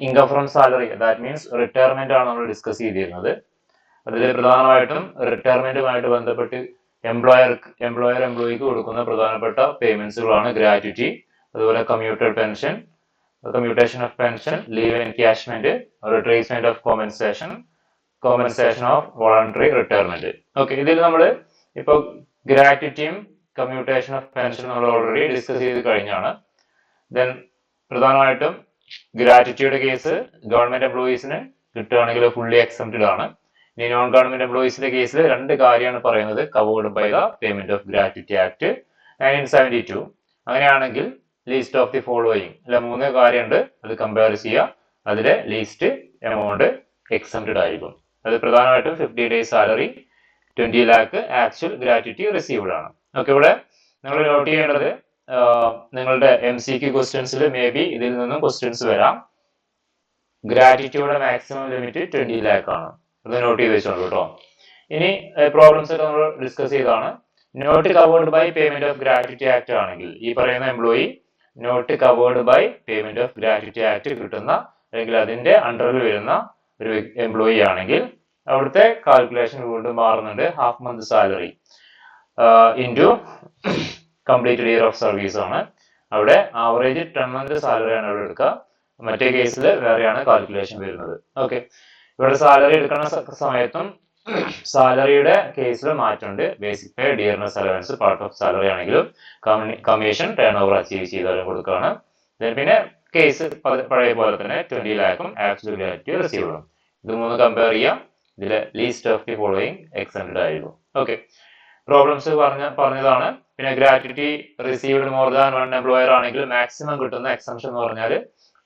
Income from salary, that means retirement ആണ് നമ്മൾ discuss ചെയ്തിരുന്നത്. അതിൽ പ്രധാനമായിട്ടും റിട്ടയർമെന്റുമായിട്ട് ബന്ധപ്പെട്ട് എംപ്ലോയിക്ക് കൊടുക്കുന്ന പ്രധാനപ്പെട്ട പേയ്മെന്റ്സുകളാണ് ഗ്രാറ്റുറ്റി, അതുപോലെ commutation of pension, leave encashment, retrenchment of compensation of voluntary retirement. Okay, ഇതിൽ നമ്മൾ ഇപ്പൊ ഗ്രാറ്റുറ്റിയും കമ്മ്യൂട്ടേഷൻ ഓഫ് പെൻഷൻ നമ്മൾ ഓൾറെഡി ഡിസ്കസ് ചെയ്ത് കഴിഞ്ഞാണ്. ദെൻ പ്രധാനമായിട്ടും ഗ്രാറ്റുറ്റിയുടെ കേസ് ഗവൺമെന്റ് എംപ്ലോയീസിന് കിട്ടുകയാണെങ്കിൽ ഫുള്ളി എക്സംപ്റ്റഡ് ആണ്. ഇനി നോൺ ഗവൺമെന്റ് എംപ്ലോയീസിന്റെ കേസിൽ രണ്ട് കാര്യമാണ് പറയുന്നത്, covered by the payment of gratuity act 1972. അങ്ങനെയാണെങ്കിൽ ലീസ്റ്റ് ഓഫ് ദി ഫോളോയിങ് അല്ല 3 കാര്യമുണ്ട്, അത് കമ്പയർ ചെയ്യുക. അതിലെ ലീസ്റ്റ് എമൗണ്ട് എക്സംപ്റ്റഡ് ആയിരിക്കും. അത് പ്രധാനമായിട്ടും 50 days salary, 20 lakh actual gratuity received ആണ്. ഓക്കെ, ഇവിടെ നിങ്ങൾ നോട്ട് ചെയ്യേണ്ടത് നിങ്ങളുടെ MCQ ക്വസ്റ്റ്യൻസിൽ മേ ബി ഇതിൽ നിന്നും ക്വസ്റ്റ്യൻസ് വരാം. ഗ്രാറ്റുറ്റിയുടെ മാക്സിമം ലിമിറ്റ് 20 lakh ആണ്. അത് നോട്ട് ചെയ്ത് വെച്ചോളൂ കേട്ടോ. ഇനി പ്രോബ്ലംസ് ഒക്കെ നമ്മൾ ഡിസ്കസ് ചെയ്താണ്. Not covered by payment of gratuity act ആണെങ്കിൽ ഈ പറയുന്ന employee not covered by payment of gratuity act കിട്ടുന്ന അല്ലെങ്കിൽ അതിന്റെ അണ്ടറിൽ വരുന്ന ഒരു എംപ്ലോയി ആണെങ്കിൽ അവിടുത്തെ കാൽക്കുലേഷൻ വീണ്ടും മാറുന്നുണ്ട്. Half month salary into completed year of service ആണ്. അവിടെ ആവറേജ് 10 month സാലറി ആണ് അവിടെ എടുക്കുക. മറ്റേ കേസിൽ വേറെയാണ് കാൽക്കുലേഷൻ വരുന്നത്. ഓക്കെ, ഇവിടെ സാലറി എടുക്കുന്ന സമയത്തും സാലറിയുടെ കേസിൽ മാറ്റമുണ്ട്. Basic pay, dearness allowance part of salary ആണെങ്കിലും കമ്മീഷൻ ടേൺ ഓവർ അച്ചീവ് ചെയ്താലും കൊടുക്കുകയാണ്. പിന്നെ കേസ് പഴയ പോലെ തന്നെ 20 lakh ആക്ച്വൽ ഗ്രാറ്റുറ്റി റിസീവ്ഡും. ഇത് 3 കമ്പയർ ചെയ്യാം. ഇതിലെ least of the following exempted ആയിരിക്കും. ഓക്കെ, പ്രോബ്ലംസ് പറഞ്ഞതാണ്. പിന്നെ gratuity received more than 1 employer ആണെങ്കിൽ മാക്സിമം കിട്ടുന്ന എക്സംഷൻ എന്ന് പറഞ്ഞാൽ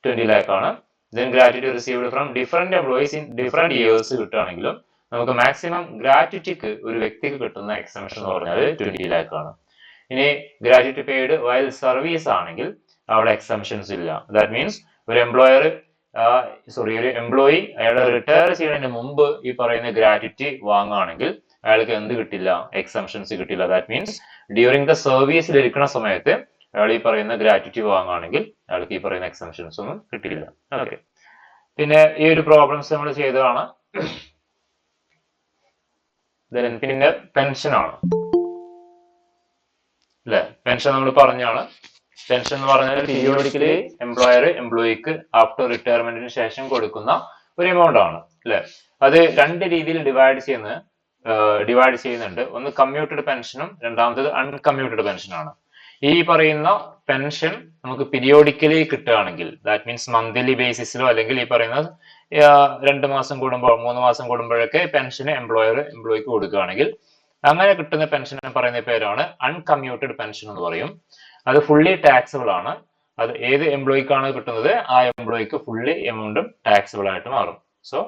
20 lakh ആണ്. Then gratuity received from different employees in different years കിട്ടുകയാണെങ്കിലും നമുക്ക് മാക്സിമം ഗ്രാറ്റുറ്റിക്ക് ഒരു വ്യക്തിക്ക് കിട്ടുന്ന എക്സംഷൻ എന്ന് പറഞ്ഞാൽ 20 lakh ആണ്. ഇനി ഗ്രാറ്റുറ്റി പെയ്ഡ് വൈൽ സർവീസ് ആണെങ്കിൽ അവിടെ എക്സംഷൻസ് ഇല്ല. ദാറ്റ് മീൻസ് ഒരു എംപ്ലോയി അയാളെ റിട്ടയർ ചെയ്യുന്നതിന് മുമ്പ് ഈ പറയുന്ന ഗ്രാറ്റുറ്റി വാങ്ങുകയാണെങ്കിൽ അയാൾക്ക് എന്ത് കിട്ടില്ല? എക്സംഷൻസ് കിട്ടില്ല. ദാറ്റ് മീൻസ് ഡ്യൂറിങ് ദ സർവീസിൽ ഇരിക്കുന്ന സമയത്ത് അയാൾ ഈ പറയുന്ന ഗ്രാറ്റുറ്റി വാങ്ങുകയാണെങ്കിൽ അയാൾക്ക് ഈ പറയുന്ന എക്സംഷൻസ് ഒന്നും കിട്ടില്ല. ഓക്കെ, പിന്നെ ഈ ഒരു പ്രോബ്ലംസ് നമ്മൾ ചെയ്തതാണ്. പിന്നെ പെൻഷനാണ് അല്ലെ, പെൻഷൻ നമ്മൾ പറഞ്ഞാണ്. പെൻഷൻ എന്ന് പറഞ്ഞാൽ പീരിയോഡിക്കലി എംപ്ലോയർ എംപ്ലോയിക്ക് ആഫ്റ്റർ റിട്ടയർമെന്റിന് ശേഷം കൊടുക്കുന്ന ഒരു എമൗണ്ട് ആണ് അല്ലെ. അത് 2 രീതിയിൽ ഡിവൈഡ് ചെയ്യുന്നുണ്ട്. ഒന്ന് കമ്മ്യൂട്ടഡ് പെൻഷനും രണ്ടാമത്തത് അൺകമ്മ്യൂട്ടഡ് പെൻഷനാണ്. ഈ പറയുന്ന പെൻഷൻ നമുക്ക് പീരിയോഡിക്കലി കിട്ടുകയാണെങ്കിൽ ദാറ്റ് മീൻസ് മന്ത്ലി ബേസിസിലോ അല്ലെങ്കിൽ ഈ പറയുന്ന 2 മാസം കൂടുമ്പോൾ 3 മാസം കൂടുമ്പോഴൊക്കെ പെൻഷന് എംപ്ലോയിക്ക് കൊടുക്കുകയാണെങ്കിൽ അങ്ങനെ കിട്ടുന്ന പെൻഷൻ പറയുന്ന പേരാണ് അൺകമ്മ്യൂട്ടഡ് പെൻഷൻ എന്ന് പറയും. അത് ഫുള്ളി ടാക്സബിൾ ആണ്. അത് ഏത് എംപ്ലോയിക്കാണ് കിട്ടുന്നത് ആ എംപ്ലോയിക്ക് ഫുള്ളി എമൗണ്ടും ടാക്സബിൾ ആയിട്ട് മാറും. സോ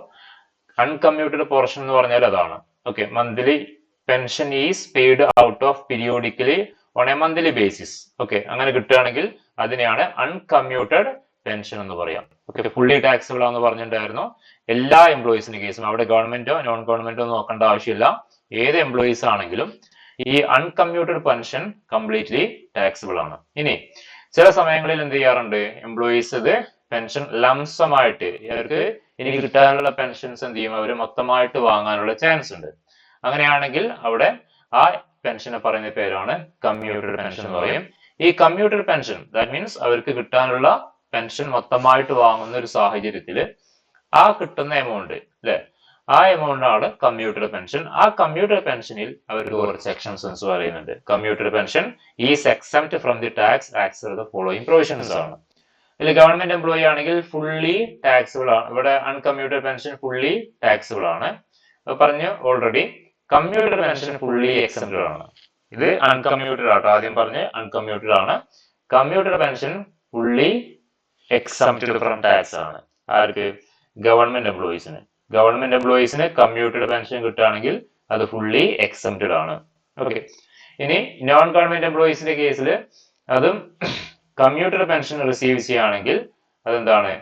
അൺകമ്മ്യൂട്ടഡ് പോർഷൻ എന്ന് പറഞ്ഞാൽ അതാണ്. Okay, monthly pension is paid out of periodically on A monthly basis. Okay, അങ്ങനെ കിട്ടുകയാണെങ്കിൽ അതിനെയാണ് അൺകമ്മ്യൂട്ടഡ് പെൻഷൻ എന്ന് പറയാം. ഓക്കെ, ഫുള്ളി ടാക്സബിൾ ആണെന്ന് പറഞ്ഞിട്ടുണ്ടായിരുന്നു. എല്ലാ എംപ്ലോയീസിന്റെ കേസും അവിടെ ഗവൺമെന്റോ നോൺ ഗവൺമെന്റോ നോക്കേണ്ട ആവശ്യമില്ല. ഏത് എംപ്ലോയീസ് ആണെങ്കിലും ഈ അൺകമ്മ്യൂട്ടഡ് പെൻഷൻ കംപ്ലീറ്റ്ലി ടാക്സബിൾ ആണ്. ഇനി ചില സമയങ്ങളിൽ എന്ത് ചെയ്യാറുണ്ട്, എംപ്ലോയീസ് ഇത് പെൻഷൻ ലംസമായിട്ട് അവർക്ക് ഇനി കിട്ടാനുള്ള പെൻഷൻസ് എന്ത് ചെയ്യും, അവർ മൊത്തമായിട്ട് വാങ്ങാനുള്ള ചാൻസ് ഉണ്ട്. അങ്ങനെയാണെങ്കിൽ അവിടെ ആ പെൻഷനെ പറയുന്ന പേരാണ് കമ്മ്യൂട്ടഡ് പെൻഷൻ എന്ന് പറയും. ഈ കമ്മ്യൂട്ടഡ് പെൻഷൻ ദാറ്റ് മീൻസ് അവർക്ക് കിട്ടാനുള്ള പെൻഷൻ മൊത്തമായിട്ട് വാങ്ങുന്ന ഒരു സാഹചര്യത്തിൽ ആ കിട്ടുന്ന എമൗണ്ട് അല്ലെ, ആ എമൗണ്ട് ആണ് കമ്മ്യൂട്ടഡ് പെൻഷൻ. ആ കമ്മ്യൂട്ടഡ് പെൻഷനിൽ അവർക്ക് കുറച്ച് എക്സംഷൻസ് പറയുന്നുണ്ട്. Commuted pension is exempt from the tax as per the following provisions ആണ്. ഇതിൽ ഗവൺമെന്റ് എംപ്ലോയി ആണെങ്കിൽ ഫുള്ളി ടാക്സബിൾ ആണ്. ഇവിടെ അൺകമ്മ്യൂട്ടഡ് പെൻഷൻ ഫുള്ളി ടാക്സബിൾ ആണ് പറഞ്ഞു already. Commuted pension fully exempted ആണ്. ഇത് അൺകമ്മ്യൂട്ടഡ് ആട്ടോ, ആദ്യം പറഞ്ഞ് അൺകമ്മ്യൂട്ടഡ് ആണ്. Commuted pension fully exempted from tax ആണ്. ആർക്ക്? ഗവൺമെന്റ് എംപ്ലോയീസിന് കമ്മ്യൂട്ടഡ് പെൻഷൻ കിട്ടുകയാണെങ്കിൽ അത് ഫുള്ളി എക്സംപ്റ്റഡ് ആണ്. ഓക്കെ, ഇനി നോൺ ഗവൺമെന്റ് എംപ്ലോയീസിന്റെ കേസിൽ അതും കമ്മ്യൂട്ടഡ് പെൻഷൻ റിസീവ് ചെയ്യുകയാണെങ്കിൽ അതെന്താണ്,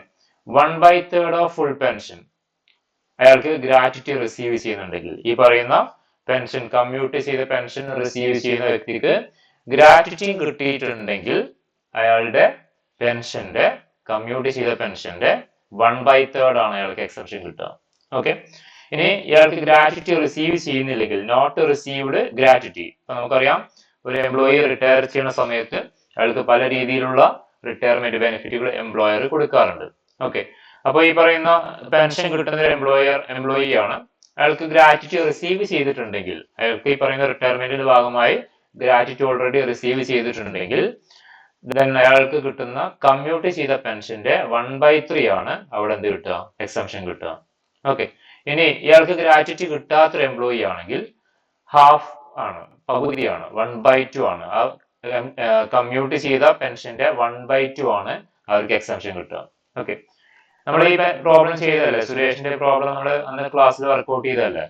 1/3 ഓഫ് ഫുൾ പെൻഷൻ അയാൾക്ക് ഗ്രാറ്റുറ്റി റിസീവ് ചെയ്യുന്നുണ്ടെങ്കിൽ, ഈ പറയുന്ന പെൻഷൻ കമ്മ്യൂട്ട് ചെയ്ത പെൻഷൻ റിസീവ് ചെയ്യുന്ന വ്യക്തിക്ക് ഗ്രാറ്റുറ്റിയും കിട്ടിയിട്ടുണ്ടെങ്കിൽ അയാളുടെ പെൻഷന്റെ കമ്മ്യൂട്ട് ചെയ്ത പെൻഷന്റെ 1/3 ആണ് അയാൾക്ക് എക്സംഷൻ കിട്ടുക. ഓക്കെ, ഇനി ഇയാൾക്ക് ഗ്രാറ്റുറ്റി റിസീവ് ചെയ്യുന്നില്ലെങ്കിൽ നോട്ട് റിസീവ്ഡ് ഗ്രാറ്റുറ്റി. അപ്പൊ നമുക്കറിയാം ഒരു എംപ്ലോയി റിട്ടയർ ചെയ്യുന്ന സമയത്ത് അയാൾക്ക് പല രീതിയിലുള്ള റിട്ടയർമെന്റ് ബെനിഫിറ്റുകൾ എംപ്ലോയർ കൊടുക്കാറുണ്ട്. ഓക്കെ, അപ്പൊ ഈ പറയുന്ന പെൻഷൻ കിട്ടുന്ന ഒരു എംപ്ലോയി ആണ്. അയാൾക്ക് ഗ്രാറ്റുറ്റി റിസീവ് ചെയ്തിട്ടുണ്ടെങ്കിൽ, അയാൾക്ക് ഈ പറയുന്ന റിട്ടയർമെന്റിന്റെ ഭാഗമായി ഗ്രാറ്റുറ്റി ഓൾറെഡി റിസീവ് ചെയ്തിട്ടുണ്ടെങ്കിൽ ദെൻ അയാൾക്ക് കിട്ടുന്ന കമ്മ്യൂട്ട് ചെയ്ത പെൻഷന്റെ 1/3 ആണ് അവിടെ എന്ത് കിട്ടുക, എക്സംഷൻ കിട്ടുക. ഓക്കെ, ഇനി ഇയാൾക്ക് ഗ്രാറ്റുറ്റി കിട്ടാത്തൊരു എംപ്ലോയി ആണെങ്കിൽ ഹാഫ് ആണ്, പകുതിയാണ്, 1/2 ആണ്. ആ കമ്മ്യൂട്ട് ചെയ്ത പെൻഷന്റെ 1/2 ആണ് അവർക്ക് എക്സംഷൻ കിട്ടുക. ഓക്കെ, നമ്മൾ ഈ പ്രോബ്ലം ചെയ്തതല്ലേ, സുരേഷിന്റെ പ്രോബ്ലം നമ്മൾ അന്ന് ക്ലാസ്സിൽ വർക്ക്ഔട്ട് ചെയ്തതല്ലേ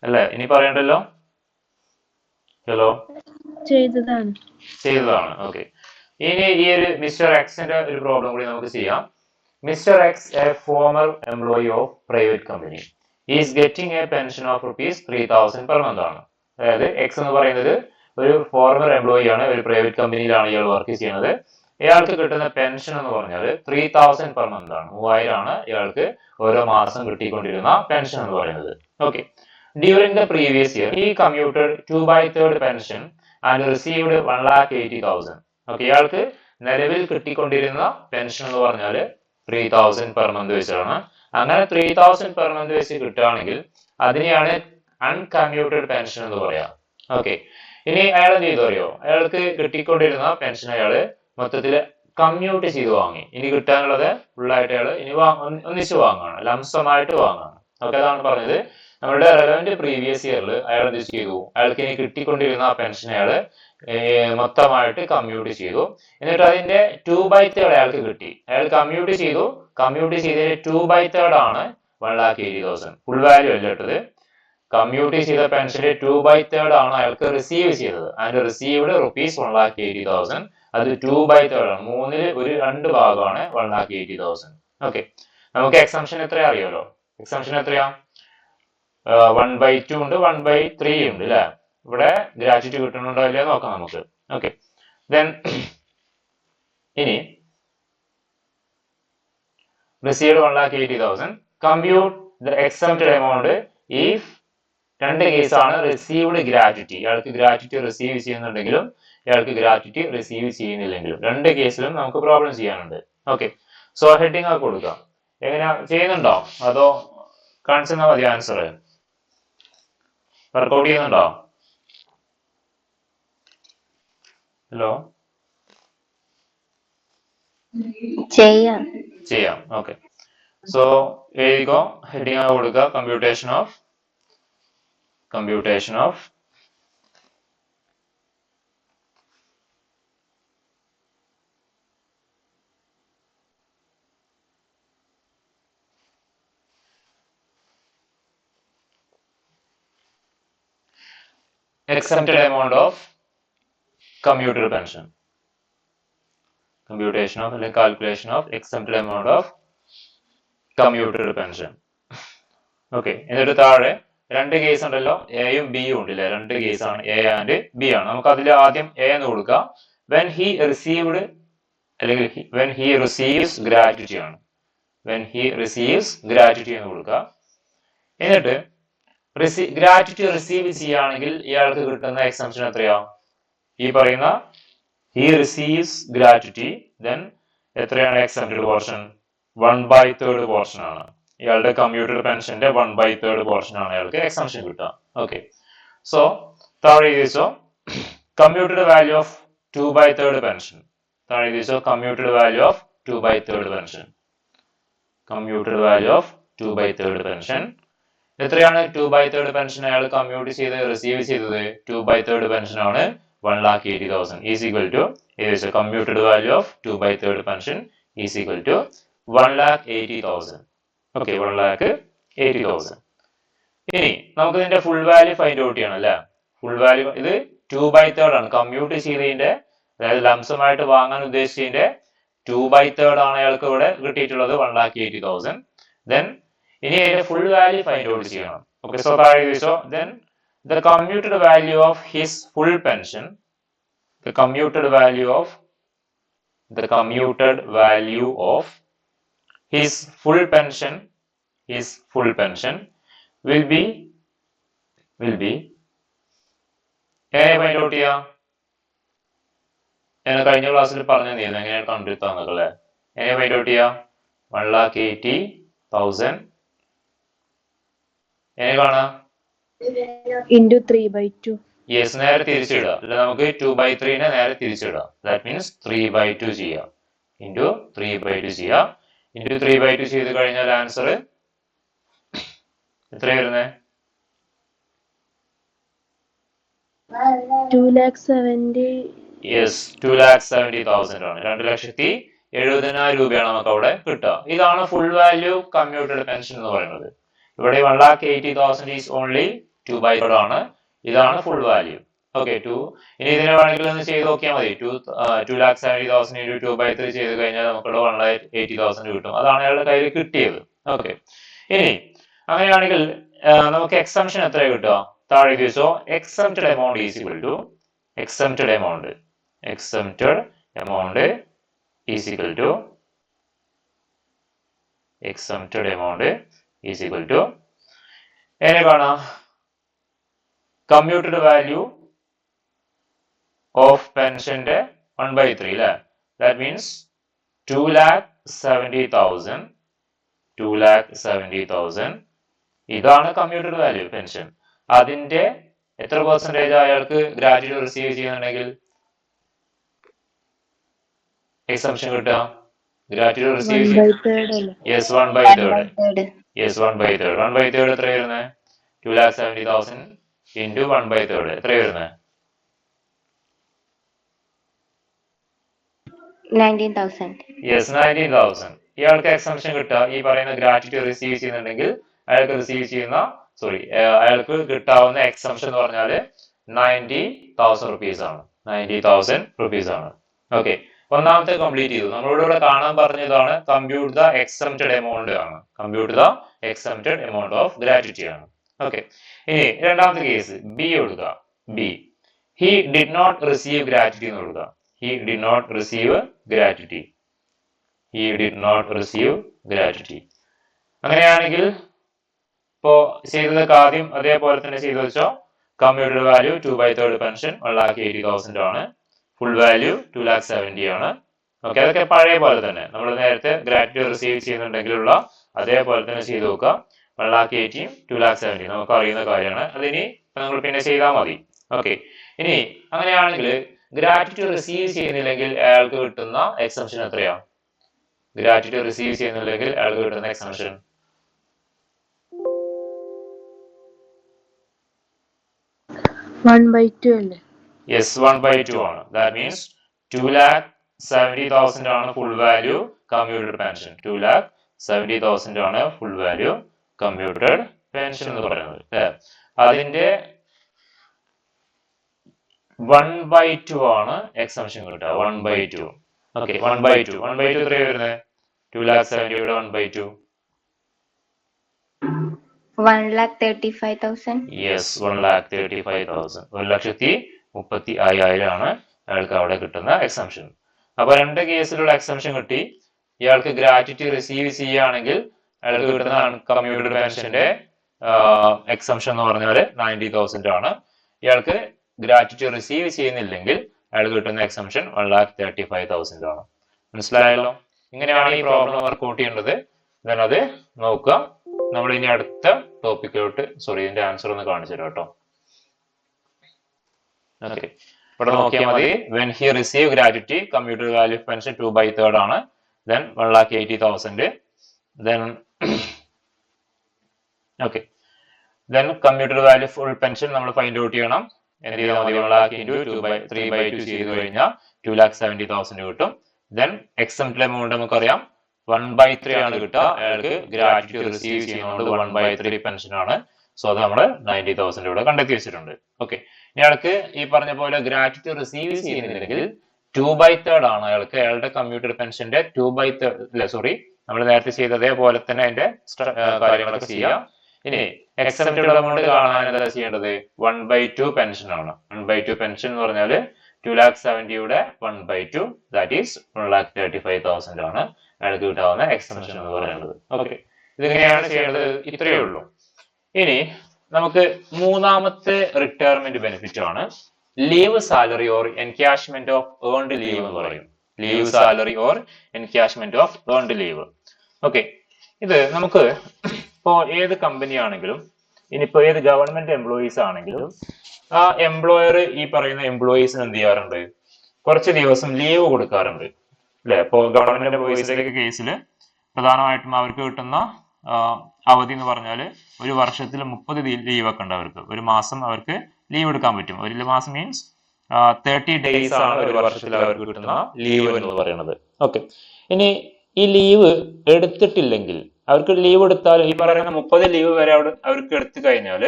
അല്ലേ? ഇനി പറയണ്ടല്ലോ. ഹലോ, ചെയ്തതാണ്. ഓക്കെ, ഇനി ഈ ഒരു മിസ്റ്റർ എക്സിന്റെ ഒരു പ്രോബ്ലം കൂടി നമുക്ക് ചെയ്യാം. Mister X, A former employee of private company, is getting A pension of ₹3,000 per month ആണ്. അതായത് എക്സ് എന്ന് പറയുന്നത് ഒരു ഫോർമർ എംപ്ലോയി ആണ്, ഒരു പ്രൈവറ്റ് കമ്പനിയിലാണ് ഇയാൾ വർക്ക് ചെയ്യുന്നത്. ഇയാൾക്ക് കിട്ടുന്ന പെൻഷൻ എന്ന് പറഞ്ഞാൽ 3,000 പെർ മന്ത് ആണ്, 3000 ആണ് ഇയാൾക്ക് ഓരോ മാസം കിട്ടിക്കൊണ്ടിരുന്ന പെൻഷൻ എന്ന് പറയുന്നത്. Okay, during the previous year he commuted 2/3 pension and received 1,80,000. Okay, ഇയാൾക്ക് നിലവിൽ കിട്ടിക്കൊണ്ടിരുന്ന പെൻഷൻ എന്ന് പറഞ്ഞാൽ 3,000 പെർ മന്ത് വെച്ചാണ്. അങ്ങനെ 3,000 പെർ മന്ത് വെച്ച് കിട്ടുകയാണെങ്കിൽ അതിനെയാണ് അൺകമ്മ്യൂട്ടഡ് പെൻഷൻ എന്ന് പറയാം. ഓക്കെ, ഇനി അയാൾ എന്ത് ചെയ്തു അറിയോ, അയാൾക്ക് കിട്ടിക്കൊണ്ടിരുന്ന പെൻഷൻ അയാള് മൊത്തത്തിൽ കമ്മ്യൂട്ട് ചെയ്ത് വാങ്ങി. ഇനി കിട്ടാനുള്ളത് ഫുള്ളായിട്ട് അയാൾ ഇനി ഒന്നിച്ച് വാങ്ങാണ്, ലംസമായിട്ട് വാങ്ങാണ്. ഓക്കെ, അതാണ് പറഞ്ഞത് നമ്മുടെ റെലവന്റ് പ്രീവിയസ് ഇയറിൽ അയാൾ എന്ത് ചെയ്തു, അയാൾക്ക് ഇനി കിട്ടിക്കൊണ്ടിരുന്ന ആ പെൻഷൻ അയാൾ മൊത്തമായിട്ട് കമ്മ്യൂട്ട് ചെയ്തു. എന്നിട്ട് അതിന്റെ 2/3 അയാൾക്ക് കിട്ടി. അയാൾ കമ്മ്യൂട്ട് ചെയ്തതിന്റെ 2/3 ആണ് 1,80,000. ഫുൾ വാല്യൂ അല്ല ഇട്ടത്. കമ്മ്യൂട്ട് ചെയ്ത പെൻഷന്റെ 2/3 ആണ് അയാൾക്ക് റിസീവ് ചെയ്തത്. And received ₹1,80,000. അത് 2/3 ആണ്, 2 ഭാഗമാണ് 1,80,000. ഓക്കെ, നമുക്ക് എക്സംഷൻ എത്ര അറിയാലോ. എക്സംഷൻ എത്രയാ? 1/2 ഉണ്ട്, 1/3 ഉണ്ട് അല്ലെ. ഇവിടെ ഗ്രാറ്റുറ്റി കിട്ടുന്നുണ്ടോ ഇല്ലയോ നോക്കാം നമുക്ക്. ഓക്കെ, ദെൻ ഇനി received 1,80,000. Compute the exempted amount if, രണ്ട് കേസാണ്, റിസീവ്ഡ് ഗ്രാറ്റുറ്റി, ഇയാൾക്ക് ഗ്രാറ്റുറ്റി റിസീവ് ചെയ്യുന്നുണ്ടെങ്കിലും ഇയാൾക്ക് ഗ്രാറ്റുറ്റി റിസീവ് ചെയ്യുന്നില്ലെങ്കിലും, രണ്ട് കേസിലും നമുക്ക് പ്രോബ്ലം ചെയ്യാനുണ്ട്. ഓക്കെ, സോ ഹെഡിങ് ഒക്കെ കൊടുക്കാം. എങ്ങനെയാ ചെയ്യുന്നുണ്ടോ അതോ കാണിച്ചാൽ മതി ആൻസർ? വർക്ക്ഔട്ട് ചെയ്യുന്നുണ്ടോ? ഹലോ, ചെയ്യാം. ഓക്കെ, സോ എഴുതിക്കോ. ഹെഡിങ് കൊടുക്കുക, computation of exempted amount of commuted pension. Computation of അല്ലെങ്കിൽ calculation of exempted amount of commuted pension. Okay, എന്നിട്ട് താഴെ രണ്ട് കേസ് ഉണ്ടല്ലോ, എയും ബിയും ഉണ്ടല്ലേ, രണ്ട് കേസാണ്, എ ആൻഡ് ബി ആണ്. നമുക്ക് അതിൽ ആദ്യം എ എന്ന് കൊടുക്കാം. when he received അല്ലെങ്കിൽ when he receives gratuity ആണ്, when he receives gratuity എന്ന് കൊടുക്കുക. എന്നിട്ട് ഗ്രാറ്റുറ്റി റിസീവ് ചെയ്യുകയാണെങ്കിൽ ഇയാൾക്ക് കിട്ടുന്ന എക്സംഷൻ എത്രയാ? ഈ പറയുന്ന he receives gratuity, then എത്രയാണ് എക്സംപ്റ്റഡ് പോർഷൻ? 1/3 പോർഷൻ ആണ്. ഇയാളുടെ കമ്മ്യൂട്ടഡ് പെൻഷന്റെ 1/3 പോർഷൻ ആണ് അയാൾക്ക് എക്സംഷൻ കിട്ടുക. ഓക്കെ, സോ താഴെ എഴുതിച്ചോ കമ്മ്യൂട്ടഡ് വാല്യൂ ഓഫ് 2/3 പെൻഷൻ. താഴെ എഴുതിച്ചോ commuted value of 2/3 pension. Commuted value of 2/3 pension എത്രയാണ്? 2/3 പെൻഷൻ അയാൾ കമ്മ്യൂട്ട് ചെയ്ത് റിസീവ് ചെയ്തത് 2/3 പെൻഷൻ ആണ്, 1,80,000 is equal to commuted value of 2/3 pension is equal to 1,80,000. Okay, 1,80,000. ഇനി നമുക്ക് ഇതിന്റെ ഫുൾ വാല്യൂ ഫൈൻഡ് ഔട്ട് ചെയ്യണം അല്ലെ. ഫുൾ വാല്യൂ ഇത് 2/3 ആണ് കമ്മ്യൂട്ട് ചെയ്തതിന്റെ, അതായത് ലംസമായിട്ട് വാങ്ങാൻ ഉദ്ദേശിച്ചതിന്റെ 2/3 ആണ് അയാൾക്ക് ഇവിടെ കിട്ടിയിട്ടുള്ളത്, 1,80,000. ദെൻ ഇനി അതിന്റെ ഫുൾ വാല്യൂ ഫൈൻഡ് ഔട്ട് ചെയ്യണം. ഓക്കെ, സോ താഴെ ചോദിച്ചോ then the commuted value of his full pension, the commuted value of the commuted value of his full pension will be എങ്ങനെ ഫൈൻഡ് ഔട്ട് ചെയ്യാം? ഞാൻ കഴിഞ്ഞ ക്ലാസ്സിൽ പറഞ്ഞു തന്നിരുന്നു എങ്ങനെയാണ് കണ്ടെത്താന്നല്ലേ. എങ്ങനെ ഫൈൻഡ് ഔട്ട് ചെയ്യാം? 1,80,000 എങ്ങനെ കാണാം? into 3/2. യെസ്, നേരെ തിരിച്ചിടുക. അല്ല, നമുക്ക് 2/3 നേരെ തിരിച്ചിടുക. ദാറ്റ് മീൻസ് 3/2 ചെയ്യാം. ഇൻറ്റു 3/2 ചെയ്യാം. ഇൻറ്റു 3/2 ചെയ്ത് കഴിഞ്ഞാൽ ആൻസർ എത്ര വരുന്നത്? 2,70,000. യെസ്, 2,70,000 ആണ്. 2,70,000 രൂപയാണ് നമുക്ക് അവിടെ കിട്ടുക. ഇതാണ് ഫുൾ വാല്യൂ കമ്മ്യൂട്ടഡ് പെൻഷൻ എന്ന് പറയുന്നത്. ഇവിടെ 1,80,000 ഈസ് ഓൺലി 2/3 ആണ്. ഇതാണ് ഫുൾ വാല്യൂ. ഓക്കെ, ഇനി ഇതിനെ വേണമെങ്കിൽ ഒന്ന് ചെയ്ത് നോക്കിയാൽ മതി. 2,70,000 into 2/3 ചെയ്ത് കഴിഞ്ഞാൽ നമുക്കിവിടെ 1,80,000 കിട്ടും. അതാണ് അയാളുടെ കയ്യിൽ കിട്ടിയത്. ഓക്കെ, ഇനി അങ്ങനെയാണെങ്കിൽ നമുക്ക് എക്സംഷൻ എത്ര കിട്ടുക? താഴെ ചോദിച്ചോ. exempted amount is equal to exempted amount is equal to എങ്ങനെ കാണാം? കമ്മ്യൂട്ടഡ് വാല്യൂ ഓഫ് പെൻഷന്റെ 1/3 അല്ലെ. ദാറ്റ് മീൻസ് 2,70,000 ഇതാണ് കമ്മ്യൂട്ടഡ് വാല്യൂ പെൻഷൻ. അതിന്റെ എത്ര പെർസെന്റേജ് അയാൾക്ക് ഗ്രാറ്റുവിറ്റി റിസീവ് ചെയ്യുന്നുണ്ടെങ്കിൽ എക്സംഷൻ കിട്ടുക? Gratuity receive yes 1/3. യെസ് 1/3. 1/3 എത്ര വരുന്നത്? 2,70,000 into 1/3 എത്ര വരുന്നത്? 19,000. യെസ് 19,000. ഇയാൾക്ക് എക്സംഷൻ കിട്ടുക ഈ പറയുന്ന ഗ്രാറ്റുവിറ്റി റിസീവ് ചെയ്യുന്നുണ്ടെങ്കിൽ അയാൾക്ക് കിട്ടാവുന്ന എക്സംഷൻ എന്ന് പറഞ്ഞാൽ 90,000 റുപ്പീസ് ആണ്. 90,000 റുപ്പീസ് ആണ്. ഓക്കെ, ഒന്നാമത്തെ കംപ്ലീറ്റ് ചെയ്തു. നമ്മളോട് ഇവിടെ കാണാൻ പറഞ്ഞതാണ് കമ്പ്യൂട്ട് ദ എക്സംപ്റ്റഡ് എമൗണ്ട് ആണ്. Compute the exempted amount of gratuity ആണ്. ഓക്കെ, ഇനി രണ്ടാമത്തെ കേസ് ബി കൊടുക്കുക. B, he did not receive gratuity എന്ന് കൊടുക്കുക. He did not receive gratuity. അങ്ങനെയാണെങ്കിൽ ഇപ്പോ ചെയ്തതൊക്കെ ആദ്യം അതേപോലെ തന്നെ ചെയ്തു വെച്ചോ. കമ്മ്യൂട്ടഡ് വാല്യൂ 2/3 പെൻഷൻ 1,80,000 ആണ്. ഫുൾ വാല്യൂ 2,70,000 ആണ്. ഓക്കെ, അതൊക്കെ പഴയ പോലെ തന്നെ നമ്മൾ നേരത്തെ ഗ്രാറ്റുവിറ്റി റിസീവ് ചെയ്യുന്നുണ്ടെങ്കിലുള്ള അതേപോലെ തന്നെ ചെയ്തു നോക്കുക. 1,80,000 2,70,000 നമുക്ക് അറിയുന്ന കാര്യമാണ്. അതിനി നമ്മൾ പിന്നെ ചെയ്താൽ മതി. ഓക്കെ, ഇനി അങ്ങനെയാണെങ്കിൽ ഗ്രാറ്റുവിറ്റി റിസീവ് ചെയ്യുന്നില്ലെങ്കിൽ അയാൾക്ക് കിട്ടുന്ന എക്സംഷൻ എത്രയാ? ഗ്രാറ്റുവിറ്റി റിസീവ് ചെയ്യുന്നില്ലെങ്കിൽ അയാൾക്ക് കിട്ടുന്ന എക്സംഷൻ 1/2 അല്ലേ? യെസ് 1/2 ആണ്. ദാറ്റ് മീൻസ് 2,70,000 ആണ് ഫുൾ വാല്യൂ കമ്മ്യൂട്ടഡ് പെൻഷൻ. 2,70,000 ആണ് ഫുൾ വാല്യൂ കമ്മ്യൂട്ടഡ് പെൻഷൻ എന്ന് പറയുന്നത്. അതിന്റെ 1/2 ആണ് എക്സംഷൻ കിട്ടുക. 1/2. ഓക്കെ, 1/2 എത്രയാണ് വരുന്നത്? 2,70,000 1/2 1,35,000. യെസ് 1,35,000. 1,35,000 ആണ് അയാൾക്ക് അവിടെ കിട്ടുന്ന എക്സംഷൻ. അപ്പൊ രണ്ട് കേസിലുള്ള എക്സംഷൻ കിട്ടി. ഇയാൾക്ക് ഗ്രാറ്റുവിറ്റി റിസീവ് ചെയ്യുകയാണെങ്കിൽ അയാൾക്ക് കിട്ടുന്ന കമ്മ്യൂട്ടഡ് പെൻഷന്റെ എക്സംഷൻ എന്ന് പറഞ്ഞാൽ 90,000 ആണ്. ഇയാൾക്ക് ഗ്രാറ്റുവിറ്റി റിസീവ് ചെയ്യുന്നില്ലെങ്കിൽ അയാൾക്ക് കിട്ടുന്ന എക്സംഷൻ 1,35,000 ആണ്. മനസ്സിലായല്ലോ? ഇങ്ങനെയാണ് ഈ പ്രോബ്ലം വർക്ക്ഔട്ട് ചെയ്യേണ്ടത്. then അത് നോക്കുക. നമ്മൾ ഇനി അടുത്ത ടോപ്പിക്കിലോട്ട് ഇതിന്റെ ആൻസർ ഒന്ന് കാണിച്ചു തരാം കേട്ടോ. ഓക്കെ, ഇവിടെ നോക്കിയാൽ മതി. when he received gratuity commuted value of pension 2/3 ആണ്. then 1,80,000. then okay, then commuted value full pension നമ്മൾ ഫൈൻഡ് ഔട്ട് ചെയ്യണം. എന്ത് ചെയ്താൽ മതി? 1,00,000 into 3/2 ചെയ്ത് കഴിഞ്ഞാൽ 2,70,000 കിട്ടും. then exempted amount നമുക്കറിയാം 1/3 ആണ് കിട്ടുക. അയാൾക്ക് ഗ്രാറ്റുവിറ്റി റിസീവ് ചെയ്യുന്നതുകൊണ്ട് 1/3 പെൻഷൻ ആണ്. സോ അത് നമ്മൾ 90,000 ഇവിടെ കണ്ടെത്തി വെച്ചിട്ടുണ്ട്. ഓക്കെ, ഇയാൾക്ക് ഈ പറഞ്ഞ പോലെ ഗ്രാറ്റുവിറ്റി റിസീവ് ചെയ്യുന്നില്ലെങ്കിൽ 2/3 ആണ് അയാളുടെ കമ്മ്യൂട്ടഡ് പെൻഷന്റെ 2/3 നമ്മൾ നേരത്തെ ചെയ്ത അതേപോലെ തന്നെ അതിന്റെ കാര്യങ്ങളൊക്കെ ചെയ്യാം. ഇനി എക്സെപ്റ്റഡ് എമൗണ്ട് കാണാൻ എന്താ ചെയ്യേണ്ടത്? 1/2 പെൻഷൻ ആണ്. 1/2 പെൻഷൻ എന്ന് പറഞ്ഞാൽ 2,70,000 1/2 ദാറ്റ് ഈസ് 1,35,000 ആണ് അയാൾക്ക് കിട്ടാവുന്ന എക്സ്റ്റൻഷൻ എന്ന് പറയുന്നത്. ഓക്കെ, ഇതെങ്ങനെയാണ് ചെയ്യേണ്ടത്? ഇത്രയേ ഉള്ളൂ. ഇനി നമുക്ക് മൂന്നാമത്തെ റിട്ടയർമെന്റ് ബെനിഫിറ്റ് ആണ് leave salary or encashment of earned leave എന്ന് പറയും. Leave salary or encashment of earned leave. Okay, ഇത് നമുക്ക് ഇപ്പോ ഏത് കമ്പനി ആണെങ്കിലും ഇനിയിപ്പോ ഏത് ഗവൺമെന്റ് എംപ്ലോയീസ് ആണെങ്കിലും ആ എംപ്ലോയർ ഈ പറയുന്ന എംപ്ലോയീസിന് എന്ത് ചെയ്യാറുണ്ട്? കുറച്ച് ദിവസം ലീവ് കൊടുക്കാറുണ്ട് അല്ലെ? ഇപ്പോ ഗവൺമെന്റ് എംപ്ലോയീസിന്റെ കേസിൽ പ്രധാനമായിട്ടും അവർക്ക് കിട്ടുന്ന അവധി എന്ന് പറഞ്ഞാൽ ഒരു വർഷത്തിൽ 30 ലീവ് ഒക്കെ ഉണ്ട് അവർക്ക്. ഒരു മാസം അവർക്ക് ലീവ് എടുക്കാൻ പറ്റും. ഒരു മാസം മീൻസ് 30 days ആണ് ഒരു വർഷത്തിൽ അവർക്ക് കിട്ടുന്ന ലീവ് എന്ന് പറയുന്നത്. ഓക്കെ, ഇനി ഈ ലീവ് എടുത്തിട്ടില്ലെങ്കിൽ അവർക്ക് ലീവ് എടുത്താൽ ഈ പറയുന്ന 30 ലീവ് വരെ അവർക്ക് എടുത്തു കഴിഞ്ഞാൽ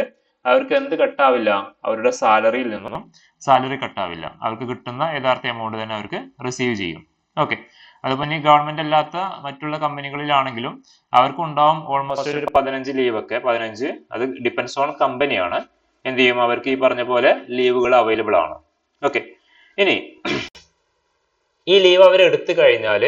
അവർക്ക് എന്ത് കട്ടാവില്ല? അവരുടെ സാലറിയിൽ നിന്നും സാലറി കട്ടാവില്ല. അവർക്ക് കിട്ടുന്ന യഥാർത്ഥ എമൗണ്ട് തന്നെ അവർക്ക് റിസീവ് ചെയ്യും. ഓക്കെ, അതിപ്പോ ഇനി ഗവൺമെന്റ് അല്ലാത്ത മറ്റുള്ള കമ്പനികളിലാണെങ്കിലും അവർക്ക് ഉണ്ടാവും ഓൾമോസ്റ്റ് ഒരു 15 ലീവ് ഒക്കെ. 15 അത് ഡിപ്പെൻഡ്സ് ഓൺ കമ്പനിയാണ്. എന്ത് ചെയ്യും? അവർക്ക് ഈ പറഞ്ഞ പോലെ ലീവുകൾ അവൈലബിൾ ആണ്. ഓക്കെ, ഇനി ഈ ലീവ് അവർ എടുത്തു കഴിഞ്ഞാൽ